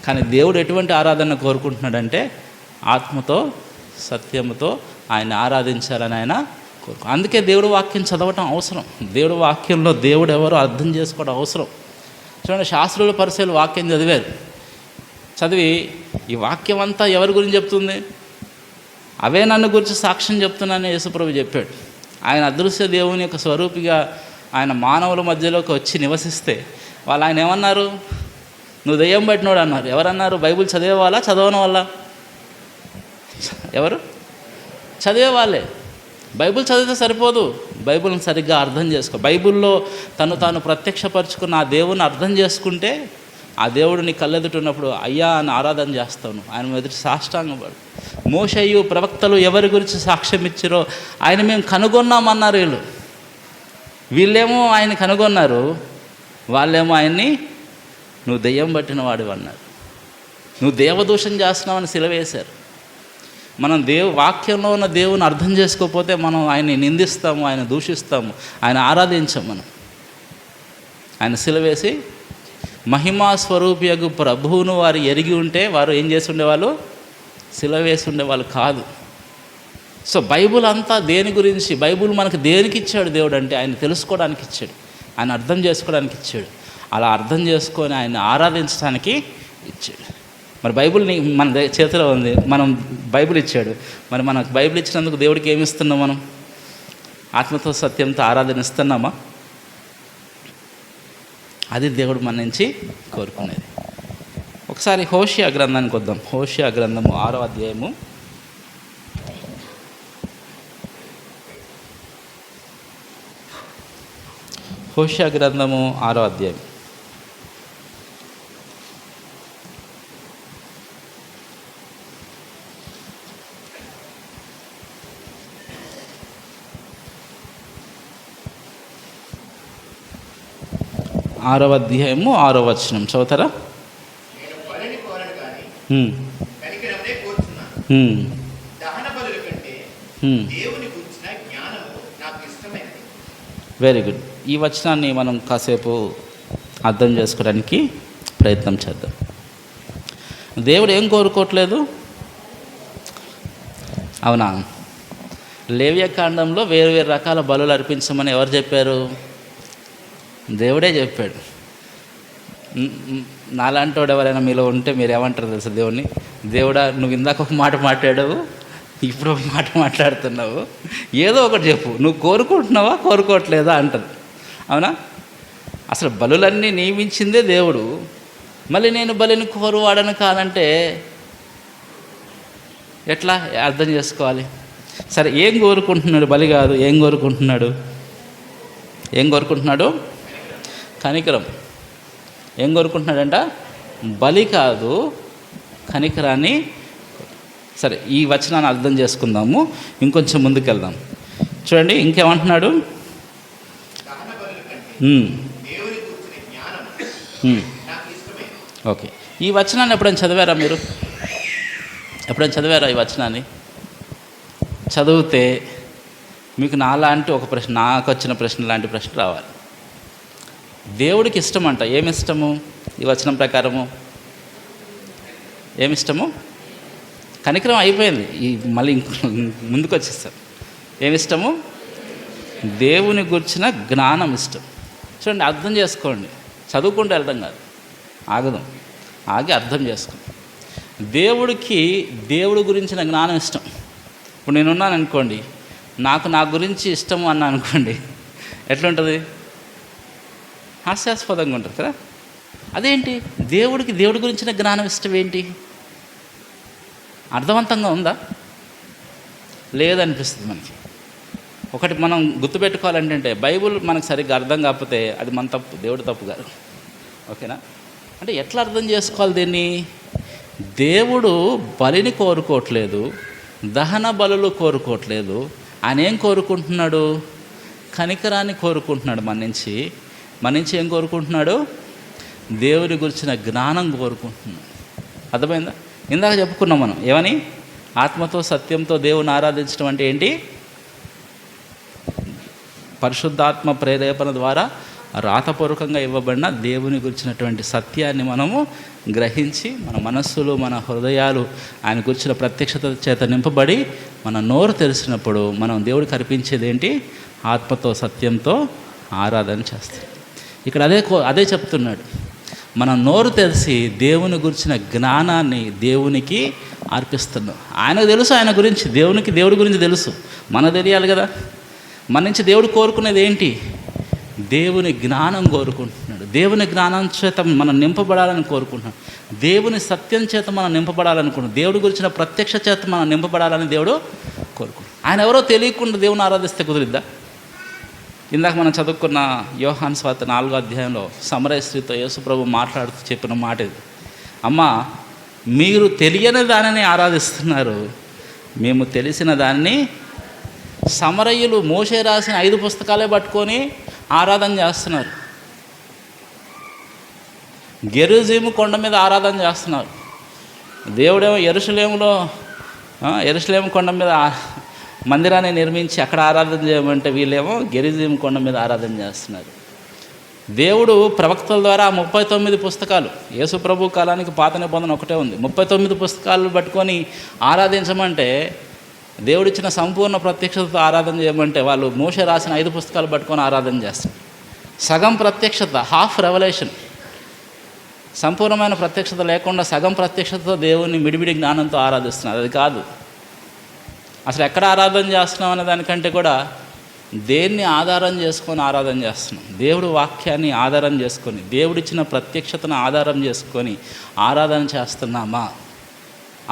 కానీ దేవుడు ఎటువంటి ఆరాధన కోరుకుంటున్నాడంటే ఆత్మతో సత్యముతో ఆయన ఆరాధించాలని ఆయన కోరుకు. అందుకే దేవుడు వాక్యం చదవటం అవసరం. దేవుడు వాక్యంలో దేవుడు ఎవరో అర్థం చేసుకోవడం అవసరం. చూడండి, శాస్త్రుల పరిచయాలు వాక్యం చదివి ఈ వాక్యం అంతా ఎవరి గురించి చెప్తుంది? అవే నన్ను గురించి సాక్ష్యం చెప్తున్నానని యేసుప్రభు చెప్పాడు. ఆయన అదృశ్య దేవుని యొక్క స్వరూపిగా ఆయన మానవుల మధ్యలోకి వచ్చి నివసిస్తే వాళ్ళు ఆయన ఏమన్నారు? నువ్వు దెయ్యం పట్టినోడు అన్నారు. ఎవరన్నారు? బైబిల్ చదివే వాళ్ళ, చదవని వాళ్ళ? ఎవరు? చదివే వాళ్ళే. బైబిల్ చదివితే సరిపోదు, బైబిల్ని సరిగ్గా అర్థం చేసుకో. బైబిల్లో తాను ప్రత్యక్షపరుచుకున్న ఆ దేవుని అర్థం చేసుకుంటే ఆ దేవుడు నీ కళ్ళెదుటున్నప్పుడు అయ్యా అని ఆరాధన చేస్తావు. ఆయన ఎదుటి సాష్టాంగపడు. మోషేయు ప్రవక్తలు ఎవరి గురించి సాక్ష్యం ఇచ్చారో ఆయన మేము కనుగొన్నామన్నారు. వీళ్ళేమో ఆయన కనుగొన్నారు, వాళ్ళేమో ఆయన్ని నువ్వు దెయ్యం పట్టిన వాడివి అన్నారు. నువ్వు దేవదూషణ చేస్తున్నావని సిలవేశారు. మనం వాక్యంలో ఉన్న దేవుని అర్థం చేసుకోకపోతే మనం ఆయన్ని నిందిస్తాము, ఆయన దూషిస్తాము, ఆయన ఆరాధించాము. ఆయన సిలవేసి మహిమా స్వరూపియగు ప్రభువును వారు ఎరిగి ఉంటే వారు ఏం చేసి ఉండేవాళ్ళు? సిలవేసి ఉండేవాళ్ళు కాదు. సో బైబుల్ అంతా దేని గురించి? బైబుల్ మనకు దేనికి ఇచ్చాడు దేవుడు అంటే ఆయన తెలుసుకోవడానికి ఇచ్చాడు, ఆయన అర్థం చేసుకోవడానికి ఇచ్చాడు, అలా అర్థం చేసుకొని ఆయన ఆరాధించడానికి ఇచ్చాడు. మరి బైబిల్ని మన చేతిలో ఉంది, మనం బైబిల్ ఇచ్చాడు. మరి మనకు బైబిల్ ఇచ్చినందుకు దేవుడికి ఏమి ఇస్తున్నాం? మనం ఆత్మతో సత్యంతో ఆరాధన ఇస్తున్నామా? అది దేవుడు మన నుంచి కోరుకునేది. ఒకసారి హోషియా గ్రంథానికి వద్దాం. హోషియా గ్రంథము 6వ అధ్యాయము. హోషియా గ్రంథము 6వ అధ్యాయం. ఆరవ అధ్యాయము 6వ వచనం చదువుతారా? Very good. ఈ వచనాన్ని మనం కాసేపు అర్థం చేసుకోవడానికి ప్రయత్నం చేద్దాం. దేవుడు ఏం కోరుకోవట్లేదు? అవునా? లేవ్యకాండంలో వేరు వేరు రకాల బలులు అర్పించమని ఎవరు చెప్పారు? దేవుడే చెప్పాడు. నాలాంటి వాడు ఎవరైనా మీలో ఉంటే మీరు ఏమంటారు తెలుసా దేవుడిని? దేవుడా, నువ్వు ఇందాక ఒక మాట మాట్లాడావు, ఇప్పుడు ఒక మాట మాట్లాడుతున్నావు, ఏదో ఒకటి చెప్పు, నువ్వు కోరుకుంటున్నావా కోరుకోవట్లేదా అంటారు. అవునా? అసలు బలులన్నీ నియమించిందే దేవుడు. మళ్ళీ నేను బలిని కోరువాడను కాదంటే ఎట్లా అర్థం చేసుకోవాలి? సరే, ఏం కోరుకుంటున్నాడు? బలి కాదు, ఏం కోరుకుంటున్నాడు? కనికరం. ఏం కోరుకుంటున్నాడంట? బలి కాదు, కనికరాన్ని. సరే, ఈ వచనాన్ని అర్థం చేసుకుందాము, ఇంకొంచెం ముందుకెళ్దాం. చూడండి ఇంకేమంటున్నాడు. ఓకే, ఈ వచనాన్ని ఎప్పుడైనా చదివారా మీరు? ఎప్పుడైనా చదివారా ఈ వచనాన్ని? చదివితే మీకు నాలాంటి ఒక ప్రశ్న, నాకు వచ్చిన ప్రశ్న లాంటి ప్రశ్న రావాలి. దేవుడికి ఇష్టం అంట. ఏమిష్టము? ఈ వచనం ప్రకారము ఏమిష్టము? కనికరం అయిపోయింది. ఈ మళ్ళీ ముందుకు వచ్చేస్తారు. ఏమిష్టము? దేవుని గురించిన జ్ఞానం ఇష్టం. చూడండి, అర్థం చేసుకోండి. చదువుకుంటూ వెళ్ళడం కాదు, ఆగదాం, ఆగి అర్థం చేసుకోండి. దేవుడికి దేవుడి గురించిన జ్ఞానం ఇష్టం. ఇప్పుడు నేనున్నాను అనుకోండి, నాకు నా గురించి ఇష్టము అన్నా అనుకోండి, ఎట్లుంటుంది? హాస్యాస్పదంగా ఉంటుంది కదా. అదేంటి? దేవుడికి దేవుడి గురించిన జ్ఞానం ఇష్టం ఏంటి? అర్థవంతంగా ఉందా? లేదనిపిస్తుంది మనకి. ఒకటి మనం గుర్తుపెట్టుకోవాలంటే, బైబుల్ మనకు సరిగ్గా అర్థం కాకపోతే అది మన తప్పు, దేవుడు తప్పు కాదు. ఓకేనా? అంటే ఎట్లా అర్థం చేసుకోవాలి దీన్ని? దేవుడు బలిని కోరుకోవట్లేదు, దహన బలులు కోరుకోవట్లేదు. ఆయన ఏం కోరుకుంటున్నాడు? కనికరాన్ని కోరుకుంటున్నాడు. మన నుంచి ఏం కోరుకుంటున్నాడు? దేవుడి గురించిన జ్ఞానం కోరుకుంటున్నాడు. అర్థమైందా? ఇందాక చెప్పుకున్నాం మనం ఏమని? ఆత్మతో సత్యంతో దేవుని ఆరాధించడం అంటే ఏంటి? పరిశుద్ధాత్మ ప్రేరేపణ ద్వారా రాతపూర్వకంగా ఇవ్వబడిన దేవుని గురించినటువంటి సత్యాన్ని మనము గ్రహించి, మన మనస్సులు, మన హృదయాలు ఆయన గురించిన ప్రత్యక్షత చేత నింపబడి మన నోరు తెరిచినప్పుడు మనం దేవుడికి అర్పించేది ఏంటి? ఆత్మతో సత్యంతో ఆరాధన చేస్తాం. ఇక్కడ అదే చెప్తున్నాడు. మన నోరు తెరిచి దేవుని గురించిన జ్ఞానాన్ని దేవునికి అర్పిస్తున్నాం. ఆయనకు తెలుసు ఆయన గురించి, దేవుడి గురించి తెలుసు. మనకు తెలియాలి కదా. మన నుంచి దేవుడు కోరుకునేది ఏంటి? దేవుని జ్ఞానం కోరుకుంటున్నాడు. దేవుని జ్ఞానం చేత మనం నింపబడాలని కోరుకుంటున్నాడు. దేవుని సత్యం చేత మనం నింపబడాలనుకుంటున్నాడు. దేవుడి గురించిన ప్రత్యక్ష చేత మనం నింపబడాలని దేవుడు కోరుకుంటున్నాడు. ఆయన ఎవరో తెలియకుండా దేవుని ఆరాధిస్తే కుదిరిద్దా? ఇందాక మనం చదువుకున్న యోహాను సువార్త 4వ అధ్యాయంలో సమరయ స్త్రీతో యేసుప్రభు మాట్లాడుతూ చెప్పిన మాట ఇది. అమ్మా, మీరు తెలియని దానిని ఆరాధిస్తున్నారు, మేము తెలిసిన దాన్ని. సమరయులు మోషే రాసిన 5 పుస్తకాలే పట్టుకొని ఆరాధన చేస్తున్నారు. గెరుజీము కొండ మీద ఆరాధన చేస్తున్నారు. దేవుడేమో యెరూషలేము కొండ మీద మందిరాన్ని నిర్మించి అక్కడ ఆరాధన చేయమంటే వీళ్ళేమో గెరిజీము కొండ మీద ఆరాధన చేస్తున్నారు. దేవుడు ప్రవక్తల ద్వారా 39 పుస్తకాలు, యేసు ప్రభు కాలానికి పాత నిబంధన ఒకటే ఉంది, 39 పుస్తకాలు పట్టుకొని ఆరాధించమంటే, దేవుడిచ్చిన సంపూర్ణ ప్రత్యక్షతతో ఆరాధన చేయమంటే వాళ్ళు మోషే రాసిన 5 పుస్తకాలు పట్టుకొని ఆరాధన చేస్తారు. సగం ప్రత్యక్షత, హాఫ్ రెవల్యూషన్. సంపూర్ణమైన ప్రత్యక్షత లేకుండా సగం ప్రత్యక్షతతో దేవుని మిడిమిడి జ్ఞానంతో ఆరాధిస్తున్నారు. అది కాదు. అసలు ఎక్కడ ఆరాధన చేస్తున్నాం అనే దానికంటే కూడా దేన్ని ఆధారం చేసుకొని ఆరాధన చేస్తున్నాం. దేవుడు వాక్యాన్ని ఆధారం చేసుకొని, దేవుడిచ్చిన ప్రత్యక్షతను ఆధారం చేసుకొని ఆరాధన చేస్తున్నామా?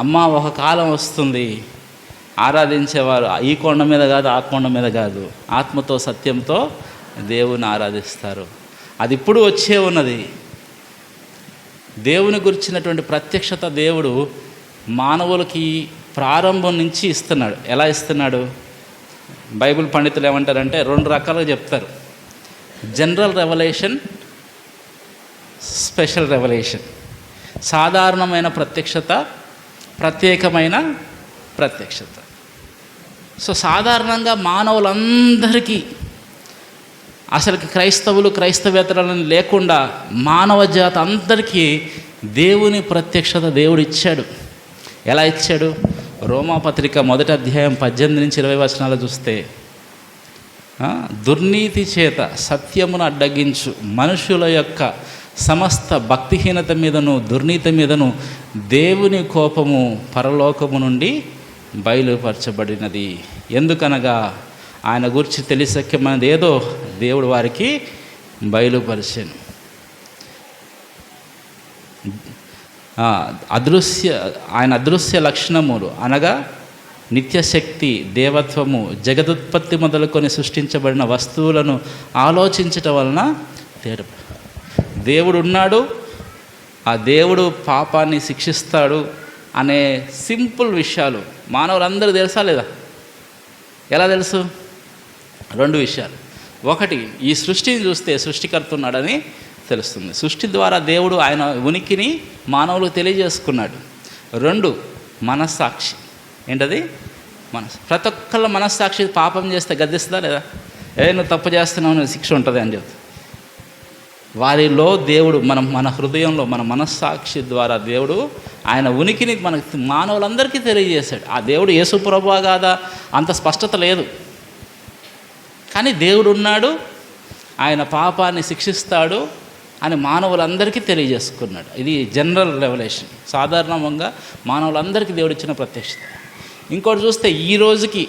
అమ్మ, ఒక కాలం వస్తుంది ఆరాధించేవారు ఈ కొండ మీద కాదు, ఆ కొండ మీద కాదు, ఆత్మతో సత్యంతో దేవుని ఆరాధిస్తారు. అది ఇప్పుడు వచ్చే ఉన్నది. దేవుని గురించినటువంటి ప్రత్యక్షత దేవుడు మానవులకి ప్రారంభం నుంచి ఇస్తున్నాడు. ఎలా ఇస్తున్నాడు? బైబిల్ పండితులు ఏమంటారంటే 2 రకాలుగా చెప్తారు. General revolution, special revolution. సాధారణమైన ప్రత్యక్షత, ప్రత్యేకమైన ప్రత్యక్షత. సో సాధారణంగా మానవులందరికీ, అసలు క్రైస్తవులు క్రైస్తవేతరులను లేకుండా మానవ జాతి అందరికీ దేవుని ప్రత్యక్షత దేవుడు ఇచ్చాడు. ఎలా ఇచ్చాడు? రోమాపత్రిక 1వ అధ్యాయం 18-20 వచనాలు చూస్తే, దుర్నీతి చేత సత్యమును అడ్డగించు మనుషుల యొక్క సమస్త భక్తిహీనత మీదను దుర్నీతి మీదను దేవుని కోపము పరలోకము నుండి బయలుపరచబడినది. ఎందుకనగా ఆయన గురించి తెలిసఖ్యమైనది ఏదో దేవుడు వారికి బయలుపరిచాను. ఆయన అదృశ్య లక్షణములు అనగా నిత్యశక్తి, దేవత్వము, జగదుత్పత్తి మొదలుకొని సృష్టించబడిన వస్తువులను ఆలోచించటం వలన దేవుడు ఉన్నాడు, ఆ దేవుడు పాపాన్ని శిక్షిస్తాడు అనే సింపుల్ విషయాలు మానవులందరూ తెలుసా లేదా? ఎలా తెలుసు? 2 విషయాలు. ఒకటి, ఈ సృష్టిని చూస్తే సృష్టికర్త ఉన్నాడని తెలుస్తుంది. సృష్టి ద్వారా దేవుడు ఆయన ఉనికిని మానవులకు తెలియజేసుకున్నాడు. 2, మనస్సాక్షి. ఏంటది? మనసు. ప్రతి ఒక్కళ్ళ మనస్సాక్షి పాపం చేస్తే గద్దిస్తుందా లేదా? నువ్వు తప్పు చేస్తున్నావు, నువ్వు శిక్ష ఉంటుంది అని చెప్తా. వారిలో దేవుడు మన హృదయంలో మన మనస్సాక్షి ద్వారా దేవుడు ఆయన ఉనికిని మనకు మానవులందరికీ తెలియజేశాడు. ఆ దేవుడు యేసు ప్రభువా కాదా అంత స్పష్టత లేదు, కానీ దేవుడు ఉన్నాడు, ఆయన పాపాన్ని శిక్షిస్తాడు అని మానవులందరికీ తెలియజేసుకున్నాడు. ఇది జనరల్ రెవల్యూషన్. సాధారణంగా మానవులందరికీ దేవుడు ఇచ్చిన ప్రత్యక్షత. ఇంకోటి చూస్తే ఈ రోజుకి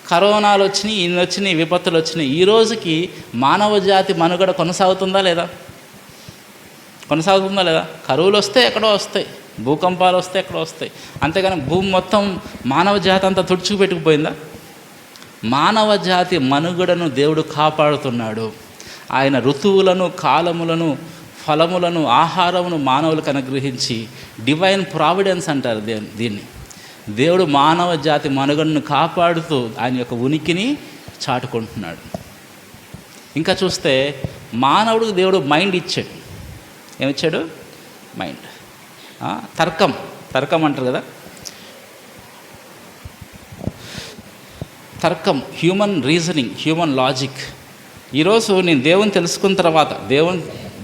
కరోనాలు వచ్చినాయి, ఇన్ని వచ్చినాయి, విపత్తులు వచ్చినాయి, ఈ రోజుకి మానవ జాతి మనుగడ కొనసాగుతుందా లేదా? కొనసాగుతుందా లేదా? కరువులు వస్తే ఎక్కడో వస్తాయి, భూకంపాలు వస్తే ఎక్కడో వస్తాయి, అంతేగాని భూమి మొత్తం మానవ జాతి అంతా తుడుచుకుపెట్టుకుపోయిందా? మానవ జాతి మనుగడను దేవుడు కాపాడుతున్నాడు. ఆయన ఋతువులను, కాలములను, ఫలములను, ఆహారమును మానవులకు అనుగ్రహించి డివైన్ ప్రావిడెన్స్ అంటారు దీన్ని. దేవుడు మానవ జాతి మనుగడను కాపాడుతూ ఆయన యొక్క ఉనికిని చాటుకుంటున్నాడు. ఇంకా చూస్తే మానవుడికి దేవుడు మైండ్ ఇచ్చాడు. ఏమిచ్చాడు? మైండ్. తర్కం అంటారు కదా, తర్కం, హ్యూమన్ రీజనింగ్, హ్యూమన్ లాజిక్. ఈరోజు నేను దేవుని తెలుసుకున్న తర్వాత,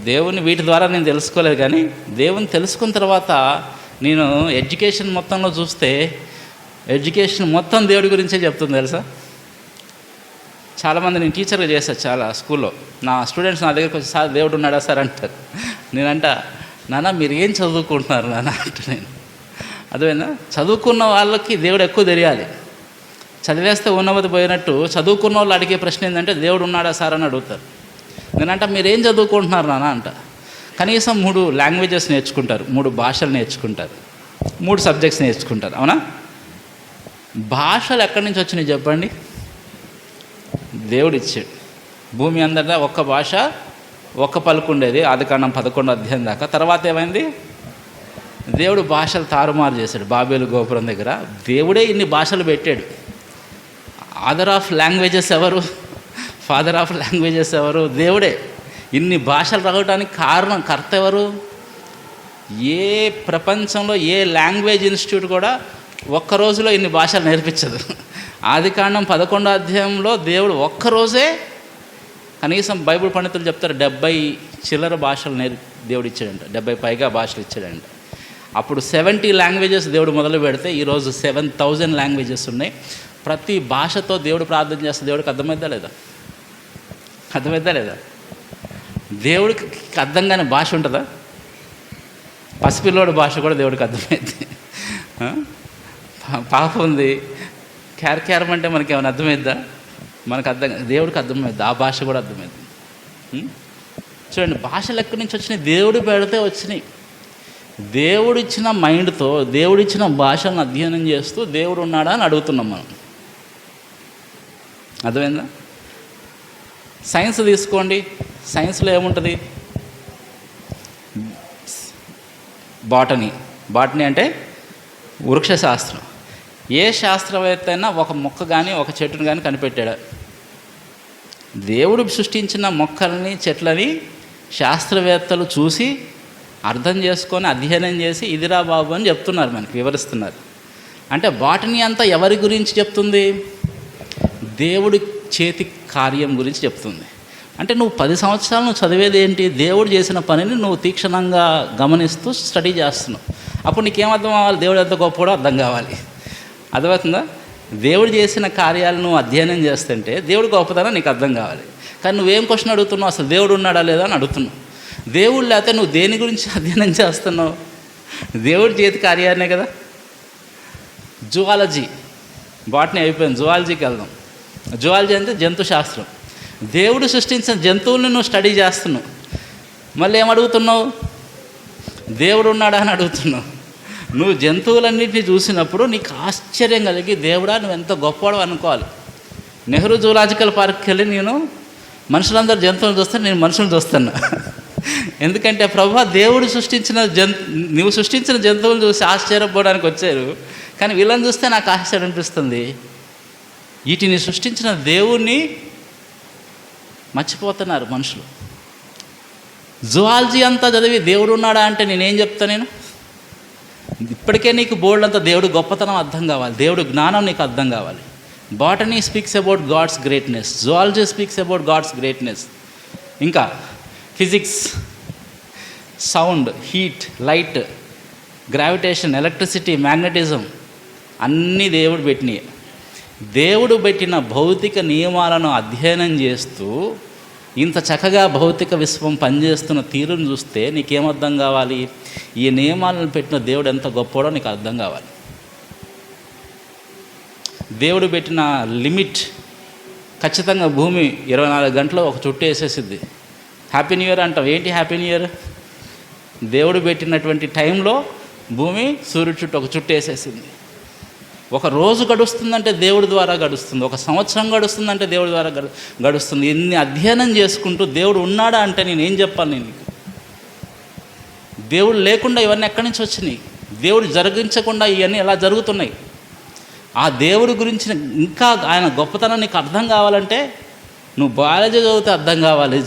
దేవుని వీటి ద్వారా నేను తెలుసుకోలేదు, కానీ దేవుని తెలుసుకున్న తర్వాత నేను ఎడ్యుకేషన్ మొత్తంలో చూస్తే ఎడ్యుకేషన్ మొత్తం దేవుడి గురించే చెప్తుంది తెలుసా. చాలామంది నేను టీచర్గా చేస్తాను చాలా స్కూల్లో. నా స్టూడెంట్స్ నా దగ్గరికి వచ్చి, సార్ దేవుడు ఉన్నాడా సార్ అంటారు. నేనంట, నాన్న మీరు ఏం చదువుకుంటున్నారు నాన్న అంట. నేను అదేనా, చదువుకున్న వాళ్ళకి దేవుడు ఎక్కువ తెలియాలి. చదివేస్తే ఉన్నవది పోయినట్టు చదువుకున్న వాళ్ళు అడిగే ప్రశ్న ఏంటంటే దేవుడు ఉన్నాడా సార్ అని అడుగుతారు. నేనంట, మీరేం చదువుకుంటున్నారు నాన్న అంట. కనీసం 3 లాంగ్వేజెస్ నేర్చుకుంటారు, 3 భాషలు నేర్చుకుంటారు, 3 సబ్జెక్ట్స్ నేర్చుకుంటారు, అవునా? భాషలు ఎక్కడి నుంచి వచ్చినాయి చెప్పండి? దేవుడు ఇచ్చాడు. భూమి అందరిదా ఒక్క భాష, ఒక్క పలుకు ఉండేది ఆదికాండం 11వ అధ్యాయం దాకా. తర్వాత ఏమైంది? దేవుడు భాషలు తారుమారు చేశాడు. బాబేలు గోపురం దగ్గర దేవుడే ఇన్ని భాషలు పెట్టాడు. ఆథర్ ఆఫ్ లాంగ్వేజెస్ ఎవరు? ఫాదర్ ఆఫ్ లాంగ్వేజెస్ ఎవరు? దేవుడే. ఇన్ని భాషలు రావడానికి కర్త ఎవరు? ఏ ప్రపంచంలో ఏ లాంగ్వేజ్ ఇన్స్టిట్యూట్ కూడా ఒక్క రోజులో ఇన్ని భాషలు నేర్పించదు. ఆదికాండం 11వ అధ్యాయంలో దేవుడు ఒక్కరోజే కనీసం బైబిల్ పండితులు చెప్తారు 70 చిల్లర భాషలు దేవుడు ఇచ్చాడంట, 70 పైగా భాషలు ఇచ్చాడంట. అప్పుడు 70 లాంగ్వేజెస్ దేవుడు మొదలు పెడితే ఈరోజు 7000 లాంగ్వేజెస్ ఉన్నాయి. ప్రతి భాషతో దేవుడు ప్రార్థన చేస్తే దేవుడికి అర్థమైద్దా లేదా? అర్థమైద్దా లేదా? దేవుడికి అర్థం కాని భాష ఉంటుందా? పసిపిల్లోడి భాష కూడా దేవుడికి అర్థమైంది. పాప ఉంది, క్యారం అంటే మనకి ఏమైనా అర్థమైద్దా? మనకు దేవుడికి అర్థమైద్ది, ఆ భాష కూడా అర్థమైంది. చూడండి, భాషలు ఎక్కడి నుంచి వచ్చినాయి? దేవుడు పెడితే వచ్చినాయి. దేవుడిచ్చిన మైండ్తో, దేవుడిచ్చిన భాషలను అధ్యయనం చేస్తూ దేవుడు ఉన్నాడా అని అడుగుతున్నాం మనం. అర్థమైందా? సైన్స్ తీసుకోండి, సైన్స్లో ఏముంటుంది? బాటనీ అంటే వృక్షశాస్త్రం. ఏ శాస్త్రవేత్త అయినా ఒక మొక్క కానీ ఒక చెట్టును కానీ కనిపెట్టాడు? దేవుడు సృష్టించిన మొక్కల్ని చెట్లని శాస్త్రవేత్తలు చూసి అర్థం చేసుకొని అధ్యయనం చేసి ఇదిరా బాబు అని చెప్తున్నారు, మనకి వివరిస్తున్నారు. అంటే బాటనీ అంతా ఎవరి గురించి చెప్తుంది? దేవుడి చేతి కార్యం గురించి చెప్తుంది. అంటే నువ్వు 10 సంవత్సరాలు నువ్వు చదివేది ఏంటి? దేవుడు చేసిన పనిని నువ్వు తీక్షణంగా గమనిస్తూ స్టడీ చేస్తున్నావు. అప్పుడు నీకేం అర్థం అవ్వాలి? దేవుడు ఎంత గొప్పడో అర్థం కావాలి. అర్థమవుతుందా? దేవుడు చేసిన కార్యాలను నువ్వు అధ్యయనం చేస్తుంటే దేవుడు గొప్పదనం నీకు అర్థం కావాలి. కానీ నువ్వేం క్వశ్చన్ అడుగుతున్నావు? అసలు దేవుడు ఉన్నాడా లేదా అని అడుగుతున్నావు. దేవుడు లేకపోతే నువ్వు దేని గురించి అధ్యయనం చేస్తున్నావు? దేవుడి చేతి కార్యాలనే కదా. జువాలజీ, బాటనీ అయిపోయింది, జువాలజీకి వెళ్దాం. జువాలజీ అంటే జంతు శాస్త్రం. దేవుడు సృష్టించిన జంతువులను నువ్వు స్టడీ చేస్తున్నావు, మళ్ళీ ఏమడుగుతున్నావు? దేవుడు ఉన్నాడా అని అడుగుతున్నావు. నువ్వు జంతువులన్నింటినీ చూసినప్పుడు నీకు ఆశ్చర్యం కలిగి దేవుడా నువ్వు ఎంత గొప్పవాడు అనుకోవాలి. నెహ్రూ జూలాజికల్ పార్క్కి వెళ్ళి నేను మనుషులందరూ జంతువులను చూస్తాను, నేను మనుషులను చూస్తున్నా. ఎందుకంటే ప్రభా, దేవుడు సృష్టించిన నువ్వు సృష్టించిన జంతువులు చూసి ఆశ్చర్యపోవడానికి వచ్చారు, కానీ వీళ్ళని చూస్తే నాకు ఆశ్చర్యం అనిపిస్తుంది. వీటిని సృష్టించిన దేవుణ్ణి మర్చిపోతున్నారు మనుషులు. జువాలజీ అంతా చదివి దేవుడు ఉన్నాడా అంటే నేనేం చెప్తా? నేను ఇప్పటికే నీకు బోల్డ్ అంతా దేవుడు గొప్పతనం అర్థం కావాలి, దేవుడు జ్ఞానం నీకు అర్థం కావాలి. Botany speaks about God's greatness, zoology speaks about God's greatness. ఇంకా physics, sound, heat, light, gravitation, electricity, magnetism అన్నీ దేవుడు పెట్టినాయి. దేవుడు పెట్టిన భౌతిక నియమాలను అధ్యయనం చేస్తూ ఇంత చక్కగా భౌతిక విశ్వం పనిచేస్తున్న తీరును చూస్తే నీకేమర్థం కావాలి? ఈ నియమాలను పెట్టిన దేవుడు ఎంత గొప్పడో నీకు అర్థం కావాలి. దేవుడు పెట్టిన లిమిట్ ఖచ్చితంగా భూమి 24 గంటలు ఒక చుట్టూ వేసేసిద్ది. హ్యాపీ న్యూ ఇయర్ అంటాం, ఏంటి హ్యాపీ న్యూ ఇయర్? దేవుడు పెట్టినటువంటి టైంలో భూమి సూర్యుడి చుట్టూ ఒక చుట్టూ వేసేసింది. ఒక రోజు గడుస్తుందంటే దేవుడి ద్వారా గడుస్తుంది, ఒక సంవత్సరం గడుస్తుందంటే దేవుడి ద్వారా గడుస్తుంది. ఇన్ని అధ్యయనం చేసుకుంటూ దేవుడు ఉన్నాడా అంటే నేనేం చెప్పాలి? నేను దేవుడు లేకుండా ఇవన్నీ ఎక్కడి నుంచి వచ్చినాయి? దేవుడు జరిగించకుండా ఇవన్నీ ఎలా జరుగుతున్నాయి? ఆ దేవుడి గురించి ఇంకా ఆయన గొప్పతనం నీకు అర్థం కావాలంటే నువ్వు బయాలజీ చదివితే అర్థం కావాలి,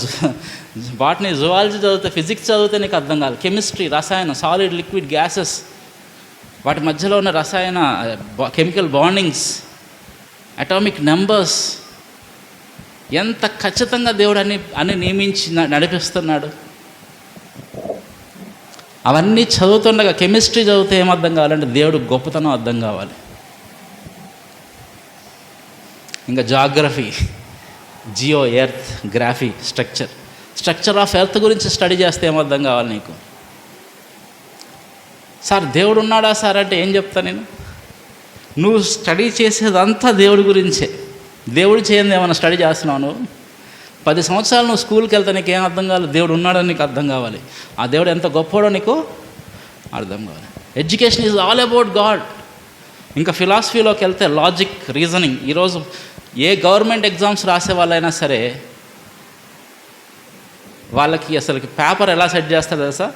బాటనీ జువాలజీ చదివితే, ఫిజిక్స్ చదివితే నీకు అర్థం కావాలి. కెమిస్ట్రీ, రసాయనం, సాలిడ్, లిక్విడ్, గ్యాసెస్, వాటి మధ్యలో ఉన్న రసాయన కెమికల్ బాండింగ్స్, అటామిక్ నెంబర్స్, ఎంత ఖచ్చితంగా దేవుడు అన్ని నియమించి నడిపిస్తున్నాడు. అవన్నీ చదువుతుండగా కెమిస్ట్రీ చదివితే ఏమర్థం కావాలంటే దేవుడు గొప్పతనం అర్థం కావాలి. ఇంకా geography, geo, earth, graphy, structure of earth గురించి స్టడీ చేస్తే ఏమర్థం కావాలి నీకు? సార్ దేవుడు ఉన్నాడా సార్ అంటే ఏం చెప్తా నేను? నువ్వు స్టడీ చేసేదంతా దేవుడి గురించే. దేవుడు చేయంది ఏమైనా స్టడీ చేస్తున్నావు నువ్వు? 10 సంవత్సరాలు నువ్వు స్కూల్కి వెళ్తే నీకు ఏం అర్థం కావాలి? దేవుడు ఉన్నాడని నీకు అర్థం కావాలి, ఆ దేవుడు ఎంత గొప్పడో నీకు అర్థం కావాలి. Education is all about God. ఇంకా ఫిలాసఫీలోకి వెళ్తే లాజిక్, రీజనింగ్. ఈరోజు ఏ గవర్నమెంట్ ఎగ్జామ్స్ రాసే వాళ్ళైనా సరే వాళ్ళకి అసలుకి పేపర్ ఎలా సెట్ చేస్తారు తెలుసా?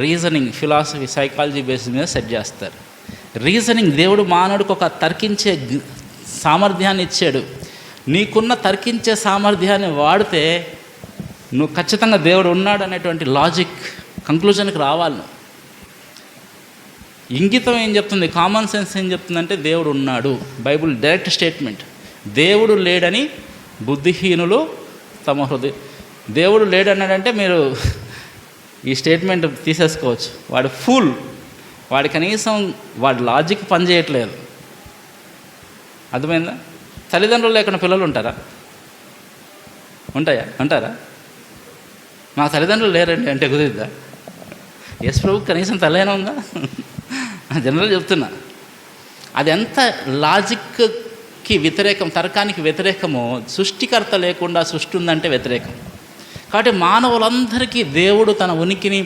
రీజనింగ్, ఫిలాసఫీ, సైకాలజీ బేస్ మీద సెట్ చేస్తారు. రీజనింగ్, దేవుడు మానవుడికి ఒక తర్కించే సామర్థ్యాన్ని ఇచ్చాడు. నీకున్న తర్కించే సామర్థ్యాన్ని వాడితే నువ్వు ఖచ్చితంగా దేవుడు ఉన్నాడు అనేటువంటి లాజిక్ కంక్లూజన్కి రావాలి. ఇంగితం ఏం చెప్తుంది? కామన్ సెన్స్ ఏం చెప్తుందంటే దేవుడు ఉన్నాడు. Bible direct statement. దేవుడు లేడని బుద్ధిహీనులు తమ హృదయ. దేవుడు లేడన్నాడంటే మీరు ఈ స్టేట్మెంట్ తీసేసుకోవచ్చు. వాడు ఫూల్, వాడి కనీసం వాడి లాజిక్ పనిచేయట్లేదు. అర్థమైందా? తల్లిదండ్రులు లేకుండా పిల్లలు ఉంటారా? ఉంటారా? మా తల్లిదండ్రులు లేరండి అంటే కుదిరిద్దా? యేసు ప్రభు కనీసం తలైనా ఉందా? జనరల్ చెప్తున్నా. అది ఎంత లాజిక్కి వ్యతిరేకం, తర్కానికి వ్యతిరేకమో, సృష్టికర్త లేకుండా సృష్టి ఉందంటే వ్యతిరేకం. కాబట్టి మానవులందరికీ దేవుడు తన ఉనికిని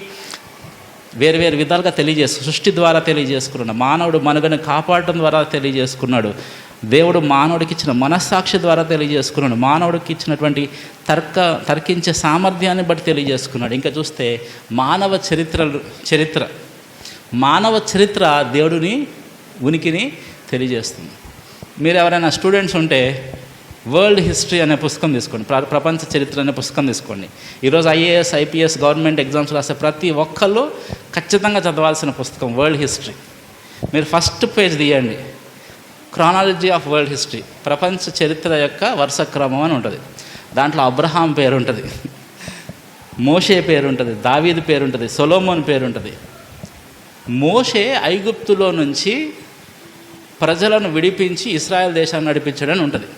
వేరు వేరు విధాలుగా సృష్టి ద్వారా తెలియజేసుకున్నాడు. మానవుడు మనుగడను కాపాడటం ద్వారా తెలియజేసుకున్నాడు. దేవుడు మానవుడికి ఇచ్చిన మనస్సాక్షి ద్వారా తెలియజేసుకున్నాడు. మానవుడికి ఇచ్చినటువంటి తర్కించే సామర్థ్యాన్ని బట్టి తెలియజేసుకున్నాడు. ఇంకా చూస్తే మానవ చరిత్ర దేవుడిని ఉనికిని తెలియజేస్తుంది. మీరు ఎవరైనా స్టూడెంట్స్ ఉంటే వరల్డ్ హిస్టరీ అనే పుస్తకం తీసుకోండి, ప్రపంచ చరిత్ర అనే పుస్తకం తీసుకోండి. ఈరోజు ఐఏఎస్, ఐపీఎస్, గవర్నమెంట్ ఎగ్జామ్స్ రాసే ప్రతి ఒక్కళ్ళు ఖచ్చితంగా చదవాల్సిన పుస్తకం వరల్డ్ హిస్టరీ. మీరు ఫస్ట్ పేజ్ తీయండి, క్రానాలజీ ఆఫ్ వరల్డ్ హిస్టరీ, ప్రపంచ చరిత్ర యొక్క వరుస క్రమం అని ఉంటుంది. దాంట్లో అబ్రహాం పేరు ఉంటుంది, మోషే పేరు ఉంటుంది, దావీదు పేరు ఉంటుంది, సొలొమోన్ పేరు ఉంటుంది. మోషే ఐగుప్తులో నుంచి ప్రజలను విడిపించి ఇశ్రాయేల్ దేశాన్ని నడిపించడని ఉంటుంది.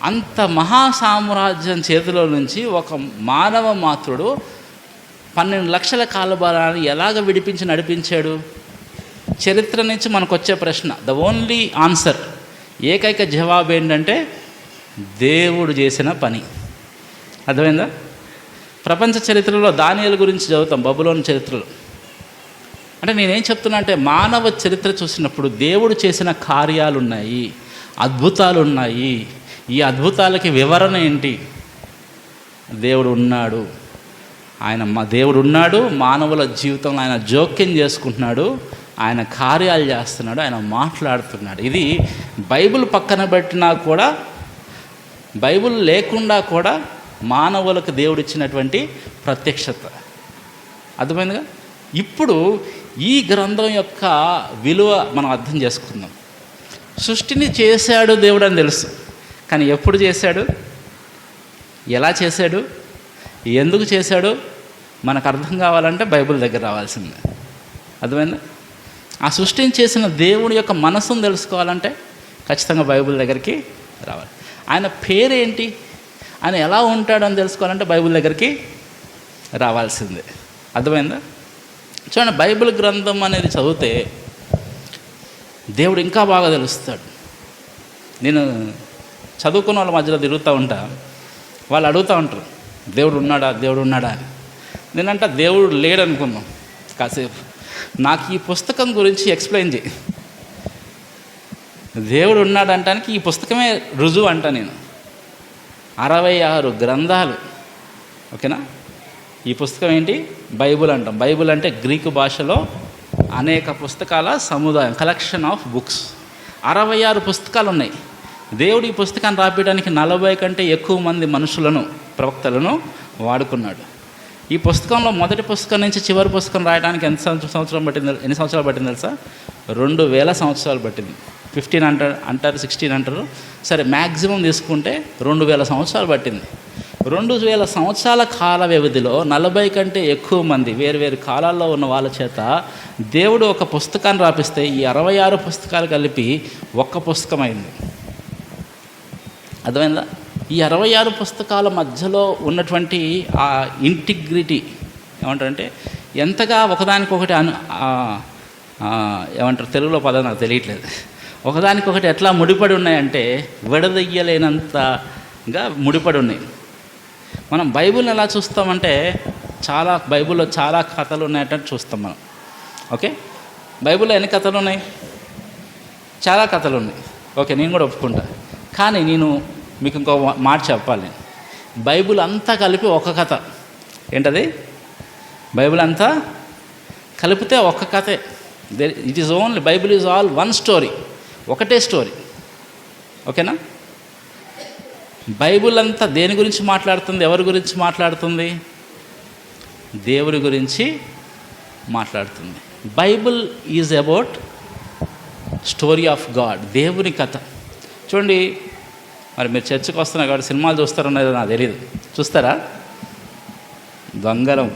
అంత మహాసామ్రాజ్యం చేతిలో నుంచి ఒక మానవ మాతృడు 12 లక్షల కాలబలాన్ని ఎలాగ విడిపించి నడిపించాడు? చరిత్ర నుంచి మనకు వచ్చే ప్రశ్న, ద ఓన్లీ ఆన్సర్, ఏకైక జవాబు ఏంటంటే దేవుడు చేసిన పని. అర్థమైందా? ప్రపంచ చరిత్రలో దానియేలు గురించి చదువుతాం, బబులోను చరిత్రలో. అంటే నేనేం చెప్తున్నా అంటే, మానవ చరిత్ర చూసినప్పుడు దేవుడు చేసిన కార్యాలు ఉన్నాయి, అద్భుతాలు ఉన్నాయి. ఈ అద్భుతాలకి వివరణ ఏంటి? దేవుడు ఉన్నాడు. దేవుడు ఉన్నాడు, మానవుల జీవితంలో ఆయన జోక్యం చేసుకుంటున్నాడు, ఆయన కార్యాలు చేస్తున్నాడు, ఆయన మాట్లాడుతున్నాడు. ఇది బైబిల్ పక్కన పెట్టినా కూడా, బైబిల్ లేకుండా కూడా మానవులకు దేవుడు ఇచ్చినటువంటి ప్రత్యక్షత. అర్థమైందిగా? ఇప్పుడు ఈ గ్రంథం యొక్క విలువ మనం అర్థం చేసుకుందాం. సృష్టిని చేశాడు దేవుడు అని తెలుసు, కానీ ఎప్పుడు చేశాడు, ఎలా చేశాడు, ఎందుకు చేశాడు మనకు అర్థం కావాలంటే బైబిల్ దగ్గర రావాల్సిందే. అర్థమైందా? ఆ సృష్టిని చేసిన దేవుడి యొక్క మనసును తెలుసుకోవాలంటే ఖచ్చితంగా బైబిల్ దగ్గరికి రావాలి. ఆయన పేరేంటి, ఆయన ఎలా ఉంటాడని తెలుసుకోవాలంటే బైబిల్ దగ్గరికి రావాల్సిందే. అర్థమైందా? చూడండి, బైబిల్ గ్రంథం అనేది చదివితే దేవుడు ఇంకా బాగా తెలుస్తాడు. నేను చదువుకున్న వాళ్ళ మధ్యలో తిరుగుతూ ఉంటా, వాళ్ళు అడుగుతూ ఉంటారు, దేవుడు ఉన్నాడా, దేవుడు ఉన్నాడా అని. నేనంట దేవుడు లేడనుకున్నాం కాసేపు, నాకు ఈ పుస్తకం గురించి ఎక్స్ప్లెయిన్ చేయి. దేవుడు ఉన్నాడంటానికి ఈ పుస్తకమే రుజువు అంట. నేను 66 గ్రంథాలు, ఓకేనా? ఈ పుస్తకం ఏంటి? బైబుల్ అంటాం. బైబుల్ అంటే గ్రీకు భాషలో అనేక పుస్తకాల సముదాయం, కలెక్షన్ ఆఫ్ బుక్స్. 66 పుస్తకాలు ఉన్నాయి. దేవుడు ఈ పుస్తకాన్ని రాపించడానికి 40 కంటే ఎక్కువ మంది మనుషులను, ప్రవక్తలను వాడుకున్నాడు. ఈ పుస్తకంలో మొదటి పుస్తకం నుంచి చివరి పుస్తకం రాయడానికి ఎన్ని సంవత్సరాలు పట్టింది తెలుసా? 2000 సంవత్సరాలు పట్టింది. 15 అంటారు, 16 అంటారు, సరే మ్యాక్సిమం తీసుకుంటే 2000 సంవత్సరాలు పట్టింది. 2000 సంవత్సరాల కాల వ్యవధిలో 40 కంటే ఎక్కువ మంది వేరు కాలాల్లో ఉన్న వాళ్ళ చేత దేవుడు ఒక పుస్తకాన్ని రాపిస్తే ఈ 66 పుస్తకాలు కలిపి ఒక్క పుస్తకం అయింది. అర్థమైందా? ఈ 66 పుస్తకాల మధ్యలో ఉన్నటువంటి ఆ ఇంటిగ్రిటీ ఏమంటారంటే, ఎంతగా ఒకదానికొకటి ఏమంటారు, తెలుగులో పదం నాకు తెలియట్లేదు, ఒకదానికొకటి ఎట్లా ముడిపడి ఉన్నాయంటే విడదయ్యలేనంతగా ముడిపడి ఉన్నాయి. మనం బైబిల్ని ఎలా చూస్తామంటే, బైబిల్లో చాలా కథలు ఉన్నాయంటే చూస్తాం మనం. ఓకే, బైబిల్లో ఎన్ని కథలు ఉన్నాయి? చాలా కథలు ఉన్నాయి. ఓకే, నేను కూడా ఒప్పుకుంటా. కానీ నేను మీకు ఇంకో మాట చెప్పాలి. బైబిల్ అంతా కలిపి ఒక కథ. ఏంటది? బైబిల్ అంతా కలిపితే ఒక్క కథే. It is only, Bible is all one story, ఒకటే స్టోరీ. ఓకేనా? బైబిల్ అంతా దేని గురించి మాట్లాడుతుంది? ఎవరి గురించి మాట్లాడుతుంది? దేవుడి గురించి మాట్లాడుతుంది. Bible is about story of God, దేవుని కథ. చూడండి, మరి మీరు చర్చకు వస్తున్నారు కాబట్టి సినిమాలు చూస్తారన్నది నాకు తెలియదు. చూస్తారా? దొంగలం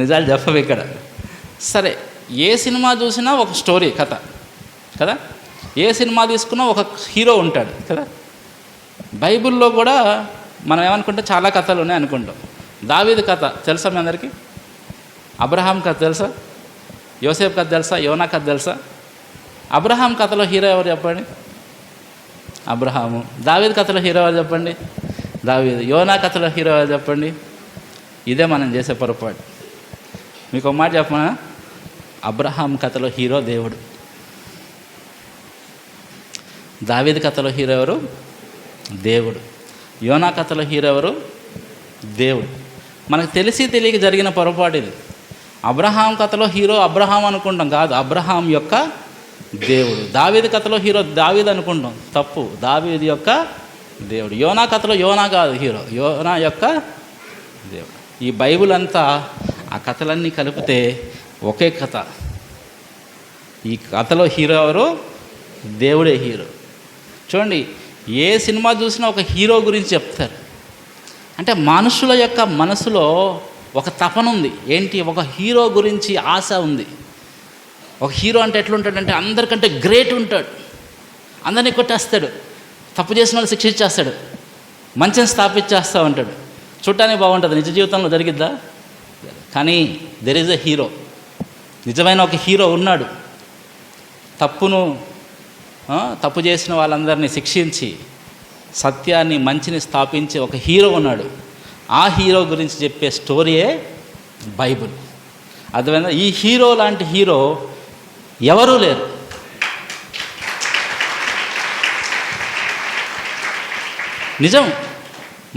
నిజాలు చెప్పవు ఇక్కడ. సరే, ఏ సినిమా చూసినా ఒక స్టోరీ, కథ కదా. ఏ సినిమా తీసుకున్నా ఒక హీరో ఉంటాడు కదా. బైబిల్లో కూడా మనం ఏమనుకుంటే చాలా కథలు ఉన్నాయి అనుకుంటాం. దావీదు కథ తెలుసా మీ అందరికీ? అబ్రహాం కథ తెలుసా? యోసేపు కథ తెలుసా? యోనా కథ తెలుసా? అబ్రహాం కథలో హీరో ఎవరు చెప్పండి? అబ్రహాము. దావీదు కథలో హీరో ఎవరు చెప్పండి? దావీదు. యోనా కథలో హీరో ఎవరు చెప్పండి? ఇదే మనం చేసే పొరపాటు. మీకు ఒక మాట చెప్పనా? అబ్రహాం కథలో హీరో దేవుడు. దావీదు కథలో హీరో ఎవరు? దేవుడు. యోనా కథలో హీరో ఎవరు? దేవుడు. మనకు తెలిసి తెలియక జరిగిన పొరపాటు ఇది. అబ్రహాం కథలో హీరో అబ్రహాం అనుకుంటాం, కాదు, అబ్రహాం యొక్క దేవుడు. దావీదు కథలో హీరో దావీదు అనుకుంటాం, తప్పు, దావీదు యొక్క దేవుడు. యోనా కథలో యోనా కాదు హీరో, యోనా యొక్క దేవుడు. ఈ బైబిల్ అంతా ఆ కథలన్నీ కలిపితే ఒకే కథ. ఈ కథలో హీరో ఎవరు? దేవుడే హీరో. చూడండి, ఏ సినిమా చూసినా ఒక హీరో గురించి చెప్తారు. అంటే మనుషుల యొక్క మనసులో ఒక తపన ఉంది. ఏంటి? ఒక హీరో గురించి ఆశ ఉంది. ఒక హీరో అంటే ఎట్లుంటాడంటే అందరికంటే గ్రేట్ ఉంటాడు, అందరినీ కొట్టేస్తాడు, తప్పు చేసిన వాళ్ళు శిక్షించేస్తాడు, మంచిని స్థాపించేస్తూ ఉంటాడు, చూడటానికి బాగుంటుంది. నిజ జీవితంలో జరిగిద్దా? కానీ దెర్ ఈజ్ ఎ హీరో. నిజమైన ఒక హీరో ఉన్నాడు. తప్పు చేసిన వాళ్ళందరినీ శిక్షించి సత్యాన్ని మంచిని స్థాపించి ఒక హీరో ఉన్నాడు. ఆ హీరో గురించి చెప్పే స్టోరీయే బైబిల్. అర్థమైందా? ఈ హీరో లాంటి హీరో ఎవరూ లేరు. నిజం.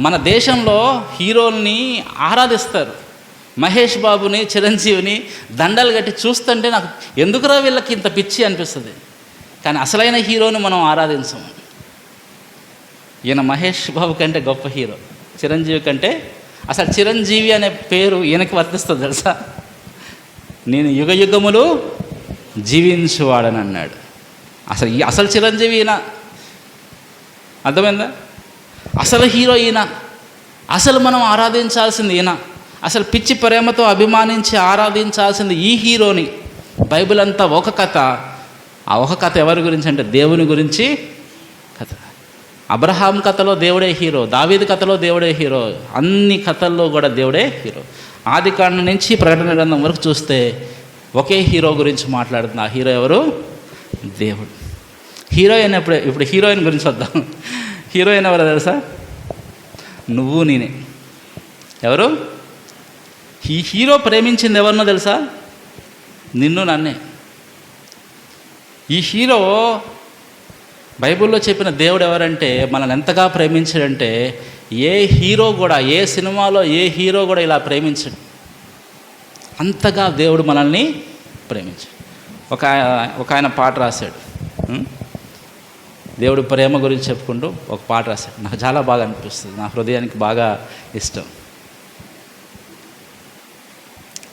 మన దేశంలో హీరోల్ని ఆరాధిస్తారు. మహేష్ బాబుని, చిరంజీవిని దండలు కట్టి చూస్తుంటే నాకు ఎందుకురా వీళ్ళకి ఇంత పిచ్చి అనిపిస్తుంది. కానీ అసలైన హీరోని మనం ఆరాధించము. ఈయన మహేష్ బాబు కంటే గొప్ప హీరో, చిరంజీవి కంటే. అసలు చిరంజీవి అనే పేరు ఈయనకి వర్తిస్తుంది తెలుసా? నేను యుగ యుగములు జీవించువాడని అన్నాడు. అసలు చిరంజీవి ఈయన. అర్థమైందా? అసలు హీరో ఈయన. అసలు మనం ఆరాధించాల్సింది ఈయన. అసలు పిచ్చి ప్రేమతో అభిమానించి ఆరాధించాల్సింది ఈ హీరోని. బైబిల్ అంతా ఒక కథ. ఆ ఒక కథ ఎవరి గురించి అంటే దేవుని గురించి కథ. అబ్రహాం కథలో దేవుడే హీరో, దావీదు కథలో దేవుడే హీరో, అన్ని కథల్లో కూడా దేవుడే హీరో. ఆది కాండం నుంచి ప్రకటన గ్రంథం వరకు చూస్తే ఒకే హీరో గురించి మాట్లాడుతుంది. ఆ హీరో ఎవరు? దేవుడు. హీరోయిన్ ఇప్పుడు హీరోయిన్ గురించి వద్దాం. హీరోయిన్ ఎవరో తెలుసా? నువ్వు నేనే. ఎవరు? ఈ హీరో ప్రేమించింది ఎవరినో తెలుసా? నిన్ను నన్నే. ఈ హీరో బైబిల్లో చెప్పిన దేవుడు ఎవరంటే మనల్ని ఎంతగా ప్రేమించాడంటే ఏ హీరో కూడా, ఏ సినిమాలో ఏ హీరో కూడా ఇలా ప్రేమించడు. అంతగా దేవుడు మనల్ని ప్రేమించాడు. ఒక ఆయన పాట రాశాడు. దేవుడు ప్రేమ గురించి చెప్పుకుంటూ ఒక పాట రాశాడు. నాకు చాలా బాగా అనిపిస్తుంది, నా హృదయానికి బాగా ఇష్టం.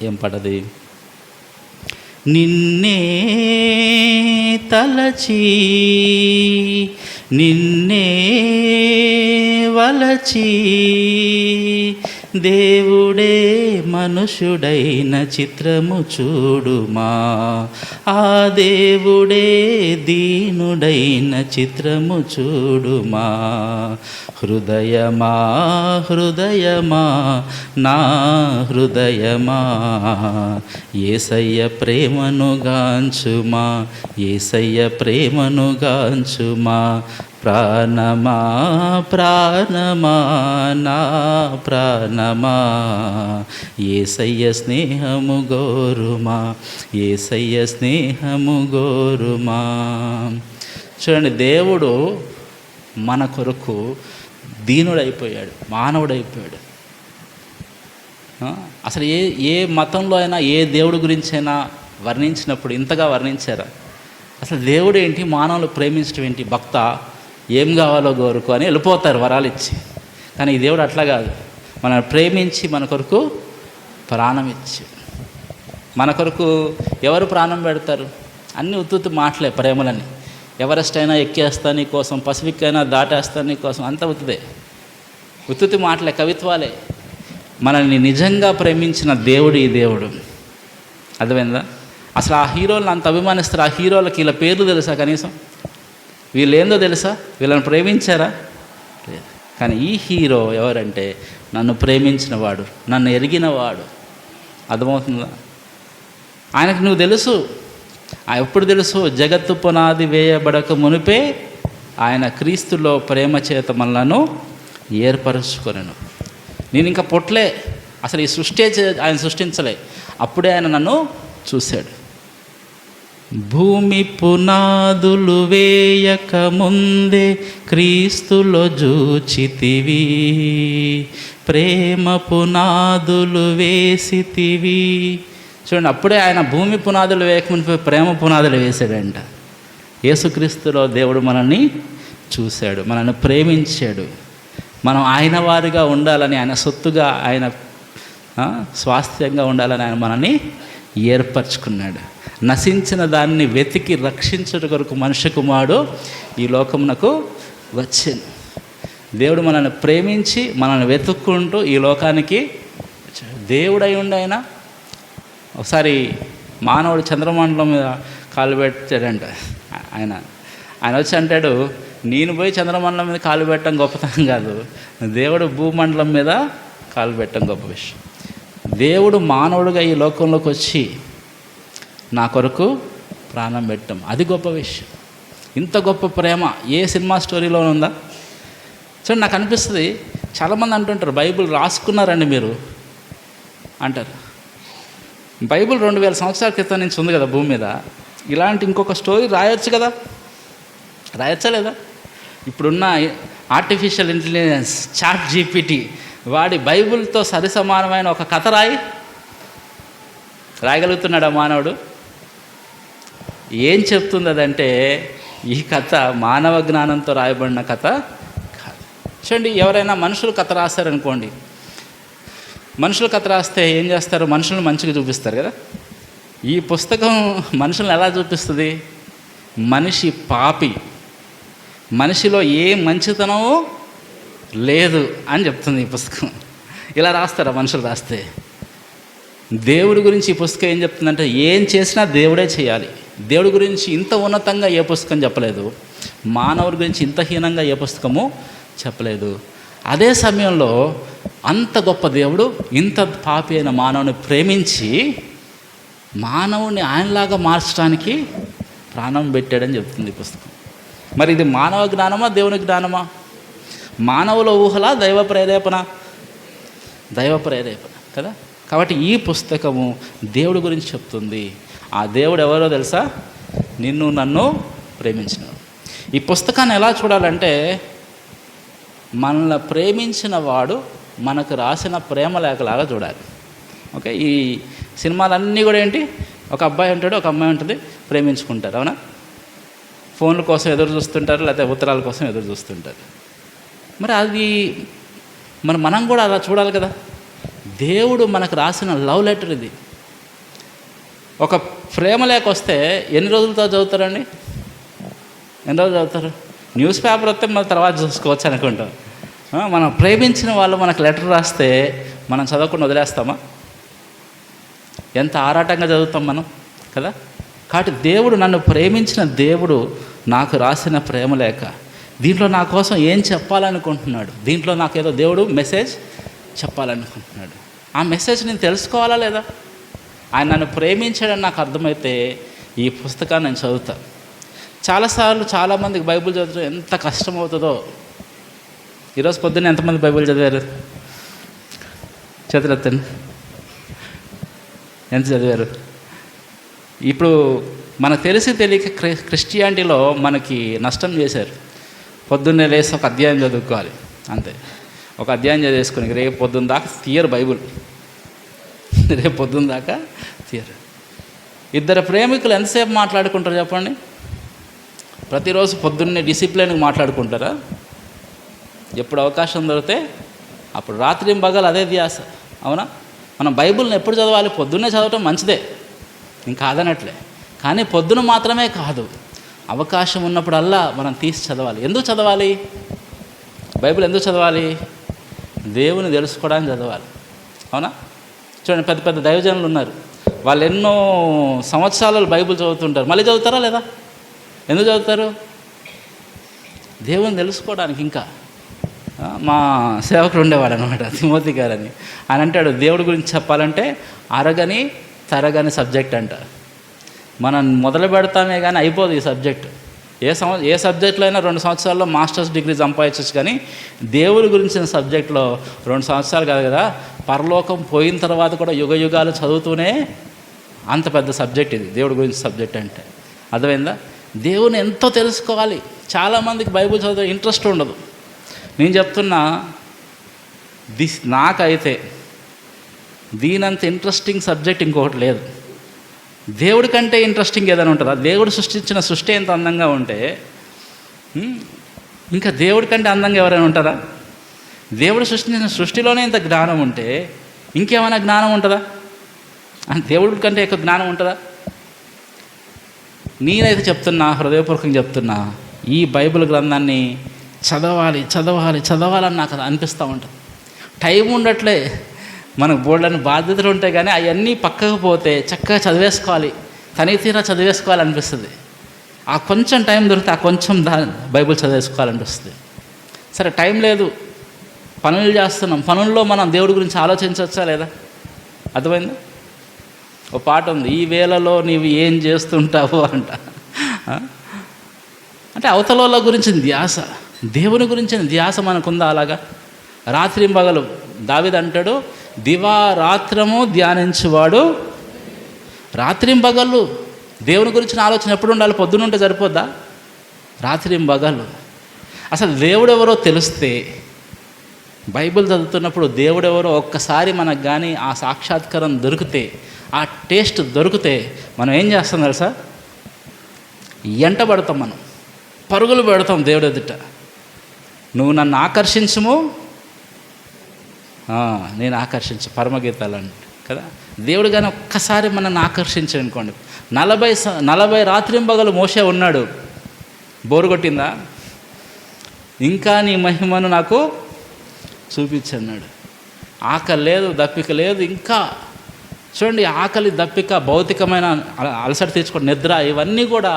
ఏం పాటది? నిన్నే తలచి నిన్నే వలచి దేవుడే మనుషుడైన చిత్రము చూడుమా, ఆ దేవుడే దీనుడైన చిత్రము చూడుమా. హృదయమా హృదయమా నా హృదయమా యేసయ్య ప్రేమను గాంచుమా, యేసయ్య ప్రేమను గాంచుమా. ప్రాణమా ప్రాణమా నా ప్రాణమా యేసయ్య స్నేహము గోరుమా, యేసయ్య స్నేహము గోరుమా. చూడండి, దేవుడు మన కొరకు దీనుడైపోయాడు, మానవుడైపోయాడు. అసలు ఏ మతంలో అయినా ఏ దేవుడి గురించి అయినా వర్ణించినప్పుడు ఇంతగా వర్ణించారా? అసలు దేవుడు ఏంటి, మానవులు ప్రేమించడం ఏంటి, భక్త ఏం కావాలో కోరుకో అని వెళ్ళిపోతారు వరాలు ఇచ్చి. కానీ ఈ దేవుడు అట్లా కాదు, మనల్ని ప్రేమించి మన కొరకు ప్రాణం ఇచ్చి. మన కొరకు ఎవరు ప్రాణం పెడతారు? అన్నీ ఉత్తుత్తు మాటలే ప్రేమలని. ఎవరెస్ట్ అయినా ఎక్కేస్తా నీ కోసం, పసిఫిక్ అయినా దాటేస్తా నీ కోసం, అంత ఉత్తుదే, ఉత్తుత్తి మాటలే, కవిత్వాలే. మనల్ని నిజంగా ప్రేమించిన దేవుడు ఈ దేవుడు. అర్థమైందా? అసలు ఆ హీరోలను అంత అభిమానిస్తారు. ఆ హీరోలకి ఇలా పేర్లు తెలుసా? కనీసం వీళ్ళు ఏందో తెలుసా? వీళ్ళని ప్రేమించారా? లేదు. కానీ ఈ హీరో ఎవరంటే నన్ను ప్రేమించినవాడు, నన్ను ఎరిగినవాడు, అర్థమవుతుందా? ఆయనకు నువ్వు తెలుసు. ఎప్పుడు తెలుసు? జగత్తు పునాది వేయబడక మునిపే ఆయన క్రీస్తులో ప్రేమ చేత మనలను ఏర్పరచుకొనెను. నేను ఇంకా పుట్టలే, అసలు ఈ ఆయన సృష్టించలే, అప్పుడే ఆయన నన్ను చూశాడు. భూమి పునాదులు వేయక ముందే క్రీస్తులో జూచితివి, ప్రేమ పునాదులు వేసితివి. చూడండి, అప్పుడే ఆయన భూమి పునాదులు వేయకముందు ప్రేమ పునాదులు వేసాడంట. యేసుక్రీస్తులో దేవుడు మనల్ని చూశాడు, మనల్ని ప్రేమించాడు. మనం ఆయన వారిగా ఉండాలని, ఆయన సొత్తుగా, ఆయన స్వాస్థ్యంగా ఉండాలని ఆయన మనల్ని ఏర్పరచుకున్నాడు. నశించిన దాన్ని వెతికి రక్షించుట కొరకు మనుష్య కుమారుడు ఈ లోకమునకు వచ్చాను. దేవుడు మనల్ని ప్రేమించి మనల్ని వెతుక్కుంటూ ఈ లోకానికి దేవుడై ఉండి ఆయన ఒకసారి మానవుడు చంద్రమండలం మీద కాలు పెట్టాడంట. ఆయన వచ్చి అంటాడు, నేను పోయి చంద్రమండలం మీద కాలు పెట్టడం గొప్పతనం కాదు, దేవుడు భూమండలం మీద కాలు పెట్టడం గొప్ప విషయం. దేవుడు మానవుడిగా ఈ లోకంలోకి వచ్చి నా కొరకు ప్రాణం పెట్టడం, అది గొప్ప విషయం. ఇంత గొప్ప ప్రేమ ఏ సినిమా స్టోరీలో ఉందా? చూడండి, నాకు అనిపిస్తుంది, చాలామంది అంటుంటారు బైబిల్ రాసుకున్నారండి మీరు అంటారు. బైబిల్ 2000 సంవత్సరాల క్రితం నుంచి ఉంది కదా భూమి మీద. ఇలాంటి ఇంకొక స్టోరీ రాయొచ్చు కదా, రాయొచ్చా లేదా? ఇప్పుడున్న ఆర్టిఫిషియల్ ఇంటెలిజెన్స్ చాట్ జీపీటీ వాడి బైబిల్తో సరిసమానమైన ఒక కథ రాయగలుగుతున్నాడు ఆ మానవుడు. ఏం చెప్తుంది అదంటే, ఈ కథ మానవ జ్ఞానంతో రాయబడిన కథ కాదు. చూడండి, ఎవరైనా మనుషులు కథ రాస్తారనుకోండి, మనుషులు కథ రాస్తే ఏం చేస్తారు? మనుషులను మంచిగా చూపిస్తారు కదా. ఈ పుస్తకం మనుషులను ఎలా చూపిస్తుంది? మనిషి పాపి, మనిషిలో ఏ మంచితనమో లేదు అని చెప్తుంది ఈ పుస్తకం. ఇలా రాస్తారా మనుషులు రాస్తే? దేవుడి గురించి ఈ పుస్తకం ఏం చెప్తుందంటే, ఏం చేసినా దేవుడే చేయాలి. దేవుడి గురించి ఇంత ఉన్నతంగా ఏ పుస్తకం చెప్పలేదు, మానవుడి గురించి ఇంత హీనంగా ఏ పుస్తకము చెప్పలేదు. అదే సమయంలో అంత గొప్ప దేవుడు ఇంత పాపి అయిన మానవుని ప్రేమించి మానవుని ఆయనలాగా మార్చడానికి ప్రాణం పెట్టాడని చెప్తుంది ఈ పుస్తకం. మరి ఇది మానవ జ్ఞానమా, దేవుని జ్ఞానమా? మానవుల ఊహలా, దైవ ప్రేరేపణ? దైవ ప్రేరేపణ కదా. కాబట్టి ఈ పుస్తకము దేవుడి గురించి చెప్తుంది. ఆ దేవుడు ఎవరో తెలుసా? నిన్ను నన్ను ప్రేమించినవాడు. ఈ పుస్తకాన్ని ఎలా చూడాలంటే, మనల్ని ప్రేమించిన వాడు మనకు రాసిన ప్రేమ లేఖలాగా చూడాలి. ఓకే, ఈ సినిమాలన్నీ కూడా ఏంటి, ఒక అబ్బాయి ఉంటాడు, ఒక అమ్మాయి ఉంటుంది, ప్రేమించుకుంటారు. అవునా? ఫోన్ల కోసం ఎదురు చూస్తుంటారు, లేకపోతే ఉత్తరాల కోసం ఎదురు చూస్తుంటారు. మరి అది మనం కూడా అలా చూడాలి కదా. దేవుడు మనకు రాసిన లవ్ లెటర్ ఇది. ఒక ప్రేమ లేఖ వస్తే ఎన్ని రోజులతో చదువుతారండి? ఎన్ని రోజులు చదువుతారు? న్యూస్ పేపర్ వస్తే మన తర్వాత చూసుకోవచ్చు అనుకుంటాం. మనం ప్రేమించిన వాళ్ళు మనకు లెటర్ రాస్తే మనం చదవకుండా వదిలేస్తామా? ఎంత ఆరాటంగా చదువుతాం మనం కదా. కాబట్టి దేవుడు, నన్ను ప్రేమించిన దేవుడు నాకు రాసిన ప్రేమ లేఖ, దీంట్లో నా కోసం ఏం చెప్పాలనుకుంటున్నాడు, దీంట్లో నాకేదో దేవుడు మెసేజ్ చెప్పాలనుకుంటున్నాడు. ఆ మెసేజ్ నేను తెలుసుకోవాలా లేదా? ఆయన నన్ను ప్రేమించాడని నాకు అర్థమైతే ఈ పుస్తకాన్ని నేను చదువుతాను. చాలాసార్లు చాలామందికి బైబిల్ చదవడం ఎంత కష్టమవుతుందో. ఈరోజు పొద్దున్న ఎంతమంది బైబిల్ చదివారు? చేతులెత్తండి. ఎంత చదివారు? ఇప్పుడు మనకు తెలియక క్రిస్టియానిటీలో మనకి నష్టం చేశారు. పొద్దున్నే లేసి ఒక అధ్యాయం చదువుకోవాలి అంతే. ఒక అధ్యాయం చదివేసుకుని రేపు పొద్దున్న దాకా తీయరు బైబిల్. రేపు పొద్దున్న దాకా తీయరు. ఇద్దరు ప్రేమికులు ఎంతసేపు మాట్లాడుకుంటారు చెప్పండి? ప్రతిరోజు పొద్దున్నే డిసిప్లిన్గా మాట్లాడుకుంటారా? ఎప్పుడు అవకాశం దొరికితే అప్పుడు రాత్రి పగలు అదే ధ్యాస. అవునా? మనం బైబిల్ని ఎప్పుడు చదవాలి? పొద్దున్నే చదవటం మంచిదే, ఇంకా కాదనట్లే. కానీ పొద్దున మాత్రమే కాదు, అవకాశం ఉన్నప్పుడల్లా మనం తీసి చదవాలి. ఎందుకు చదవాలి బైబిల్? ఎందుకు చదవాలి? దేవుని తెలుసుకోవడానికి చదవాలి. అవునా? చూడండి, పెద్ద పెద్ద దైవజనులు ఉన్నారు, వాళ్ళు ఎన్నో సంవత్సరాలు బైబిల్ చదువుతుంటారు. మళ్ళీ చదువుతారా లేదా? ఎందుకు చదువుతారు? దేవుని తెలుసుకోవడానికి. ఇంకా మా సేవకుడు ఉండేవాడు అనమాట, తిమోతి గారని. ఆయన అంటాడు, దేవుడి గురించి చెప్పాలంటే అరగని తరగని సబ్జెక్ట్ అంట. మనం మొదలు పెడతామే కానీ అయిపోదు ఈ సబ్జెక్టు. ఏ సబ్జెక్ట్లో అయినా 2 సంవత్సరాల్లో మాస్టర్స్ డిగ్రీ సంపాదించవచ్చు, కానీ దేవుడి గురించిన సబ్జెక్ట్లో 2 సంవత్సరాలు కాదు కదా, పరలోకం పోయిన తర్వాత కూడా యుగ యుగాలు చదువుతూనే అంత పెద్ద సబ్జెక్ట్ ఇది దేవుడి గురించి సబ్జెక్ట్ అంటే. అర్థమైందా? దేవుని ఎంతో తెలుసుకోవాలి. చాలామందికి బైబిల్ చదివే ఇంట్రెస్ట్ ఉండదు. నేను చెప్తున్నా, నాకైతే దీనంత ఇంట్రెస్టింగ్ సబ్జెక్ట్ ఇంకొకటి లేదు. దేవుడి కంటే ఇంట్రెస్టింగ్ ఏదైనా ఉంటుందా? దేవుడు సృష్టించిన సృష్టి ఎంత అందంగా ఉంటే ఇంకా దేవుడి కంటే అందంగా ఎవరైనా ఉంటారా? దేవుడు సృష్టించిన సృష్టిలోనే ఇంత జ్ఞానం ఉంటే ఇంకేమైనా జ్ఞానం ఉంటుందా? దేవుడి కంటే ఎక్కువ జ్ఞానం ఉంటుందా? నేనైతే చెప్తున్నా, హృదయపూర్వకంగా చెప్తున్నా, ఈ బైబిల్ గ్రంథాన్ని చదవాలని నాకు అనిపిస్తూ ఉంటుంది. టైం ఉండట్లే, మనకు బోర్డులని బాధ్యతలు ఉంటాయి, కానీ అవన్నీ పక్కకు పోతే చక్కగా చదివేసుకోవాలి, తనితీరా చదివేసుకోవాలనిపిస్తుంది. ఆ కొంచెం టైం దొరికితే ఆ కొంచెం బైబిల్ చదివేసుకోవాలనిపిస్తుంది. సరే, టైం లేదు, పనులు చేస్తున్నాం, పనుల్లో మనం దేవుడి గురించి ఆలోచించవచ్చా లేదా? అర్థమైందా? ఒక పాట ఉంది, ఈ వేళలో నీవు ఏం చేస్తుంటావు అంట. అంటే అవతల గురించి ధ్యాస, దేవుని గురించిన ధ్యాస మనకుందా? అలాగా రాత్రింబగలు దావీదు అంటాడు, దివారాత్రము ధ్యానించువాడు. రాత్రింబగళ్ళు దేవుని గురించిన ఆలోచన ఎప్పుడు ఉండాలి? పొద్దునుంటే సరిపోద్దా? రాత్రింబగళ్ళు. అసలు దేవుడెవరో తెలిస్తే, బైబిల్ చదువుతున్నప్పుడు దేవుడెవరో ఒక్కసారి మనకు కానీ ఆ సాక్షాత్కారం దొరికితే, ఆ టేస్ట్ దొరికితే మనం ఏం చేస్తాం తెలుసా? ఎంటబడతాం, మనం పరుగులు పెడతాం దేవుడి ఎదుట. నువ్వు నన్ను ఆకర్షించుము, నేను ఆకర్షించు, పరమగీతాలు అంటే కదా. దేవుడు కానీ ఒక్కసారి మనల్ని ఆకర్షించనుకోండి. 40 రాత్రింబగలు మోషే ఉన్నాడు, బోరు కొట్టిందా? ఇంకా నీ మహిమను నాకు చూపించన్నాడు. ఆకలి లేదు, దప్పిక లేదు. ఇంకా చూడండి, ఆకలి, దప్పిక, భౌతికమైన అలసట తీర్చుకోండి, నిద్ర, ఇవన్నీ కూడా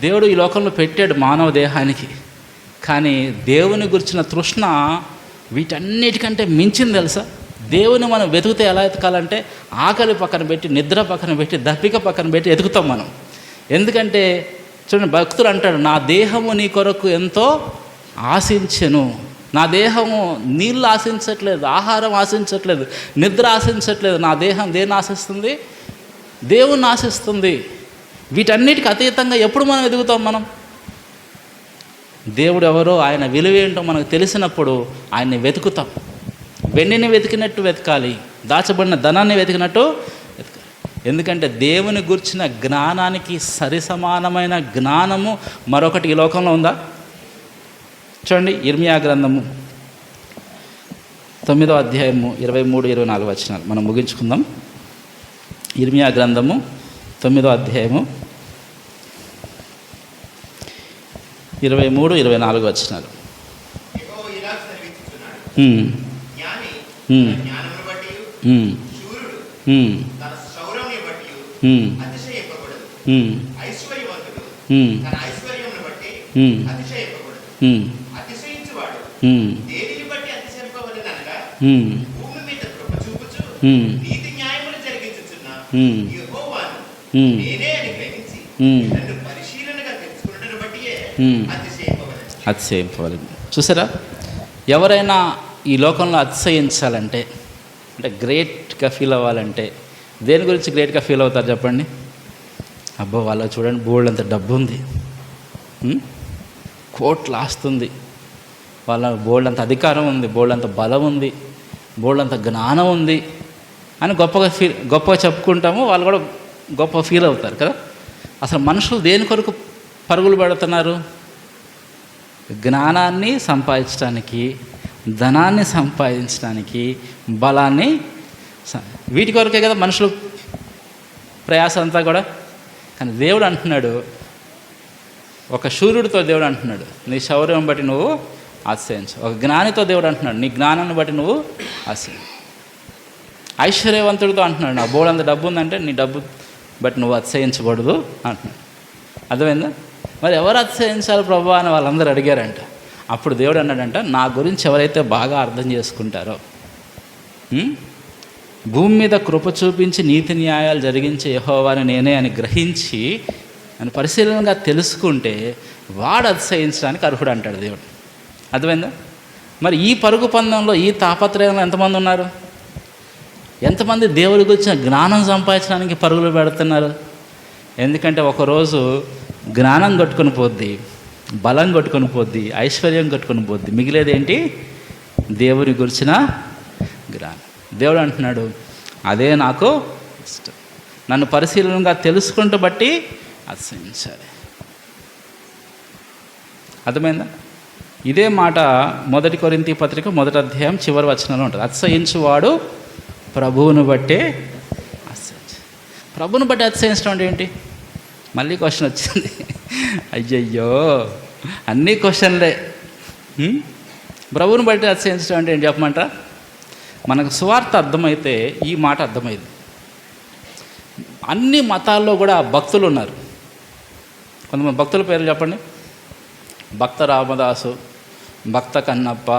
దేవుడు ఈ లోకంలో పెట్టాడు మానవ దేహానికి. కానీ దేవుని గురించిన తృష్ణ వీటన్నిటికంటే మించింది తెలుసా? దేవుని మనం వెతుకుతే ఎలా ఎతకాలంటే, ఆకలి పక్కన పెట్టి, నిద్ర పక్కన పెట్టి, దప్పిక పక్కన పెట్టి ఎతుకుతాం మనం. ఎందుకంటే చూడండి, భక్తులు అంటాడు, నా దేహము నీ కొరకు ఎంతో ఆశించెను. నా దేహము నీళ్ళు ఆశించట్లేదు, ఆహారం ఆశించట్లేదు, నిద్ర ఆశించట్లేదు. నా దేహం దేన్ని ఆశిస్తుంది? దేవుణ్ణి ఆశిస్తుంది. వీటన్నిటికి అతీతంగా ఎప్పుడు మనం ఎదుగుతాం? మనం దేవుడు ఎవరో, ఆయన విలువ ఏంటో మనకు తెలిసినప్పుడు ఆయన్ని వెతుకుతాం. వెండిని వెతికినట్టు వెతకాలి, దాచబడిన ధనాన్ని వెతికినట్టు వెతకాలి. ఎందుకంటే దేవుని గురించిన జ్ఞానానికి సరిసమానమైన జ్ఞానము మరొకటి ఈ లోకంలో ఉందా? చూడండి, ఇర్మియా గ్రంథము 9వ అధ్యాయము 23-24 వచనాలు మనం ముగించుకుందాం. ఇర్మియా గ్రంథము 9వ అధ్యాయము 23-24 వచనాలు. అతిశయింపవాలి. చూసారా, ఎవరైనా ఈ లోకంలో అతిశయించాలంటే, అంటే గ్రేట్గా ఫీల్ అవ్వాలంటే, దేని గురించి గ్రేట్గా ఫీల్ అవుతారు చెప్పండి? అబ్బో, వాళ్ళ చూడండి, బోల్డ్ అంత డబ్బు ఉంది, కోట్లు ఆస్తుంది, వాళ్ళ బోల్డ్ అంత అధికారం ఉంది, బోల్డ్ అంత బలం ఉంది, బోల్డ్ అంత జ్ఞానం ఉంది అని గొప్పగా చెప్పుకుంటాము. వాళ్ళు కూడా గొప్ప ఫీల్ అవుతారు కదా. అసలు మనుషులు దేని కొరకు పరుగులు పెడుతున్నారు? జ్ఞానాన్ని సంపాదించడానికి, ధనాన్ని సంపాదించడానికి, బలాన్ని, వీటి కొరకే కదా మనుషులు ప్రయాసం అంతా కూడా. కానీ దేవుడు అంటున్నాడు, ఒక శూరుడితో దేవుడు అంటున్నాడు, నీ శౌర్యం బట్టి నువ్వు ఆశ్రయించు. ఒక జ్ఞానితో దేవుడు అంటున్నాడు, నీ జ్ఞానాన్ని బట్టి నువ్వు ఆశ్రయించు. ఐశ్వర్యవంతుడితో అంటున్నాడు, నా బోర్డు అంత డబ్బు ఉందంటే నీ డబ్బు బట్టి నువ్వు అతిశయించకూడదు అంటున్నాడు. అర్థమైందా? మరి ఎవరు అతిశయించాలి ప్రభు అని వాళ్ళందరూ అడిగారంట. అప్పుడు దేవుడు అన్నాడంట, నా గురించి ఎవరైతే బాగా అర్థం చేసుకుంటారో, భూమి మీద కృప చూపించి నీతి న్యాయాలు జరిగించే యెహోవాని నేనే అని గ్రహించి అని పరిశీలనగా తెలుసుకుంటే వాడు అతిశయించడానికి అర్హుడు అంటాడు దేవుడు. అర్థమైందా? మరి ఈ పరుగు పందంలో, ఈ తాపత్రయంలో ఎంతమంది ఉన్నారు? ఎంతమంది దేవుడి గురించిన జ్ఞానం సంపాదించడానికి పరుగులు పెడుతున్నారు? ఎందుకంటే ఒకరోజు జ్ఞానం కొట్టుకొని పోద్ది, బలం కొట్టుకొని పోద్ది, ఐశ్వర్యం కొట్టుకొని పోద్ది, మిగిలేది ఏంటి? దేవుని గురించిన జ్ఞానం. దేవుడు అంటున్నాడు, అదే నాకు ఇష్టం. నన్ను పరిశీలనగా తెలుసుకుంటూ బట్టి అతిశయించాలి. అర్థమైందా? ఇదే మాట 1 కొరింథీ పత్రిక 1వ అధ్యాయం చివరి వచనంలో ఉంటుంది. అతిశయించువాడు ప్రభువును బట్టే అతిశయించు. ప్రభువును బట్టి అతిశయించడం అంటే ఏంటి? మళ్ళీ క్వశ్చన్ వచ్చింది. అయ్యయ్యో, అన్నీ క్వశ్చన్లే. ప్రభువును బట్టి అతిశయించడం అంటే ఏంటి చెప్పమంటారా? మనకు సువార్త అర్థమైతే ఈ మాట అర్థమైంది. అన్ని మతాల్లో కూడా భక్తులు ఉన్నారు. కొంతమంది భక్తుల పేర్లు చెప్పండి. భక్త రామదాసు, భక్త కన్నప్ప,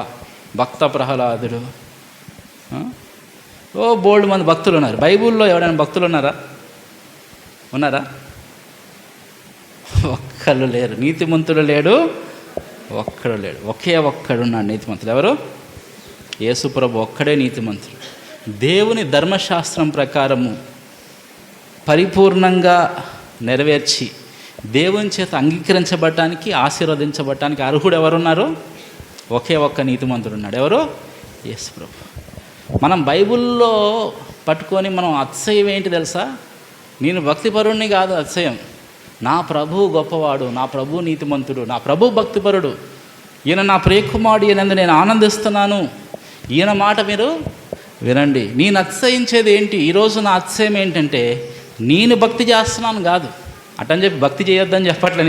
భక్త ప్రహ్లాదుడు, బోల్డ్ మంది భక్తులు ఉన్నారు. బైబిల్లో ఎవరైనా భక్తులు ఉన్నారా? ఒక్కళ్ళు లేరు. నీతిమంతుడు లేడు, ఒక్కడు లేడు. ఒక్కడున్నాడు నీతిమంతుడు. ఎవరు? యేసుప్రభు ఒక్కడే నీతిమంతుడు. దేవుని ధర్మశాస్త్రం ప్రకారము పరిపూర్ణంగా నెరవేర్చి దేవుని చేత అంగీకరించబడటానికి, ఆశీర్వదించబడటానికి అర్హుడు ఎవరున్నారు? ఒక్క నీతిమంతుడు ఉన్నాడు. ఎవరు? యేసుప్రభు. మనం బైబిల్లో పట్టుకొని మనం అతిశయం ఏంటి తెలుసా? నేను భక్తిపరుణ్ణి కాదు అతిశయం. నా ప్రభువు గొప్పవాడు, నా ప్రభువు నీతిమంతుడు, నా ప్రభువు భక్తిపరుడు, ఈయన నా ప్రియకుమారుడు, ఈయనందు నేను ఆనందిస్తున్నాను, ఈయన మాట మీరు వినండి. నేను అతిశయించేది ఏంటి? ఈరోజు నా అతిశయం ఏంటంటే, నేను భక్తి చేస్తున్నాను కాదు. అటని చెప్పి భక్తి చేయొద్దని చెప్పట్లే.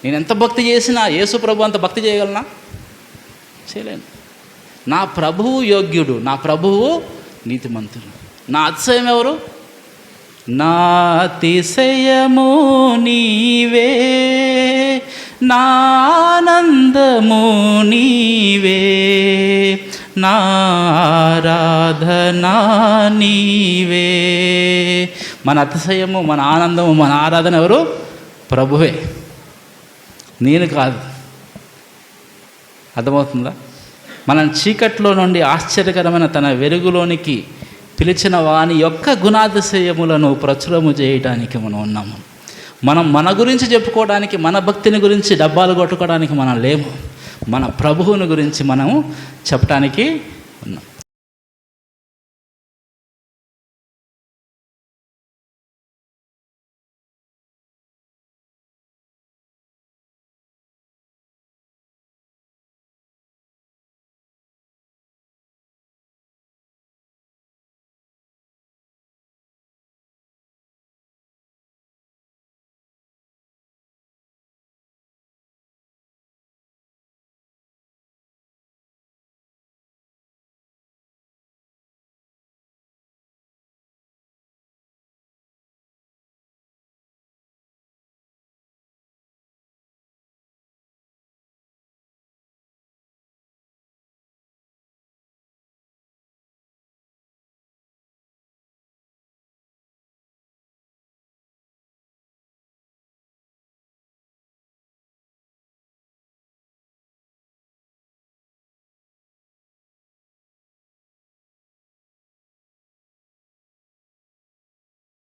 నేను ఎంత భక్తి చేసినా యేసు ప్రభు అంత భక్తి చేయగలనా? చేయలేను. నా ప్రభువు యోగ్యుడు, నా ప్రభువు నీతిమంతుడు. నా అతిశయం ఎవరు? నా అతిశయము నీవే, నా ఆనందము నీవే, నా ఆరాధన నీవే. మన అతిశయము, మన ఆనందము, మన ఆరాధన ఎవరు? ప్రభువే, నేను కాదు. అర్థమవుతుందా? మనం చీకట్లో నుండి ఆశ్చర్యకరమైన తన వెలుగులోనికి పిలిచిన వాని యొక్క గుణాతిశయములను ప్రచురము చేయడానికి మనం ఉన్నాము. మనం మన గురించి చెప్పుకోవడానికి, మన భక్తిని గురించి డబ్బాలు కొట్టుకోవడానికి మనం లేము. మన ప్రభువుని గురించి మనము చెప్పడానికి ఉన్నాం.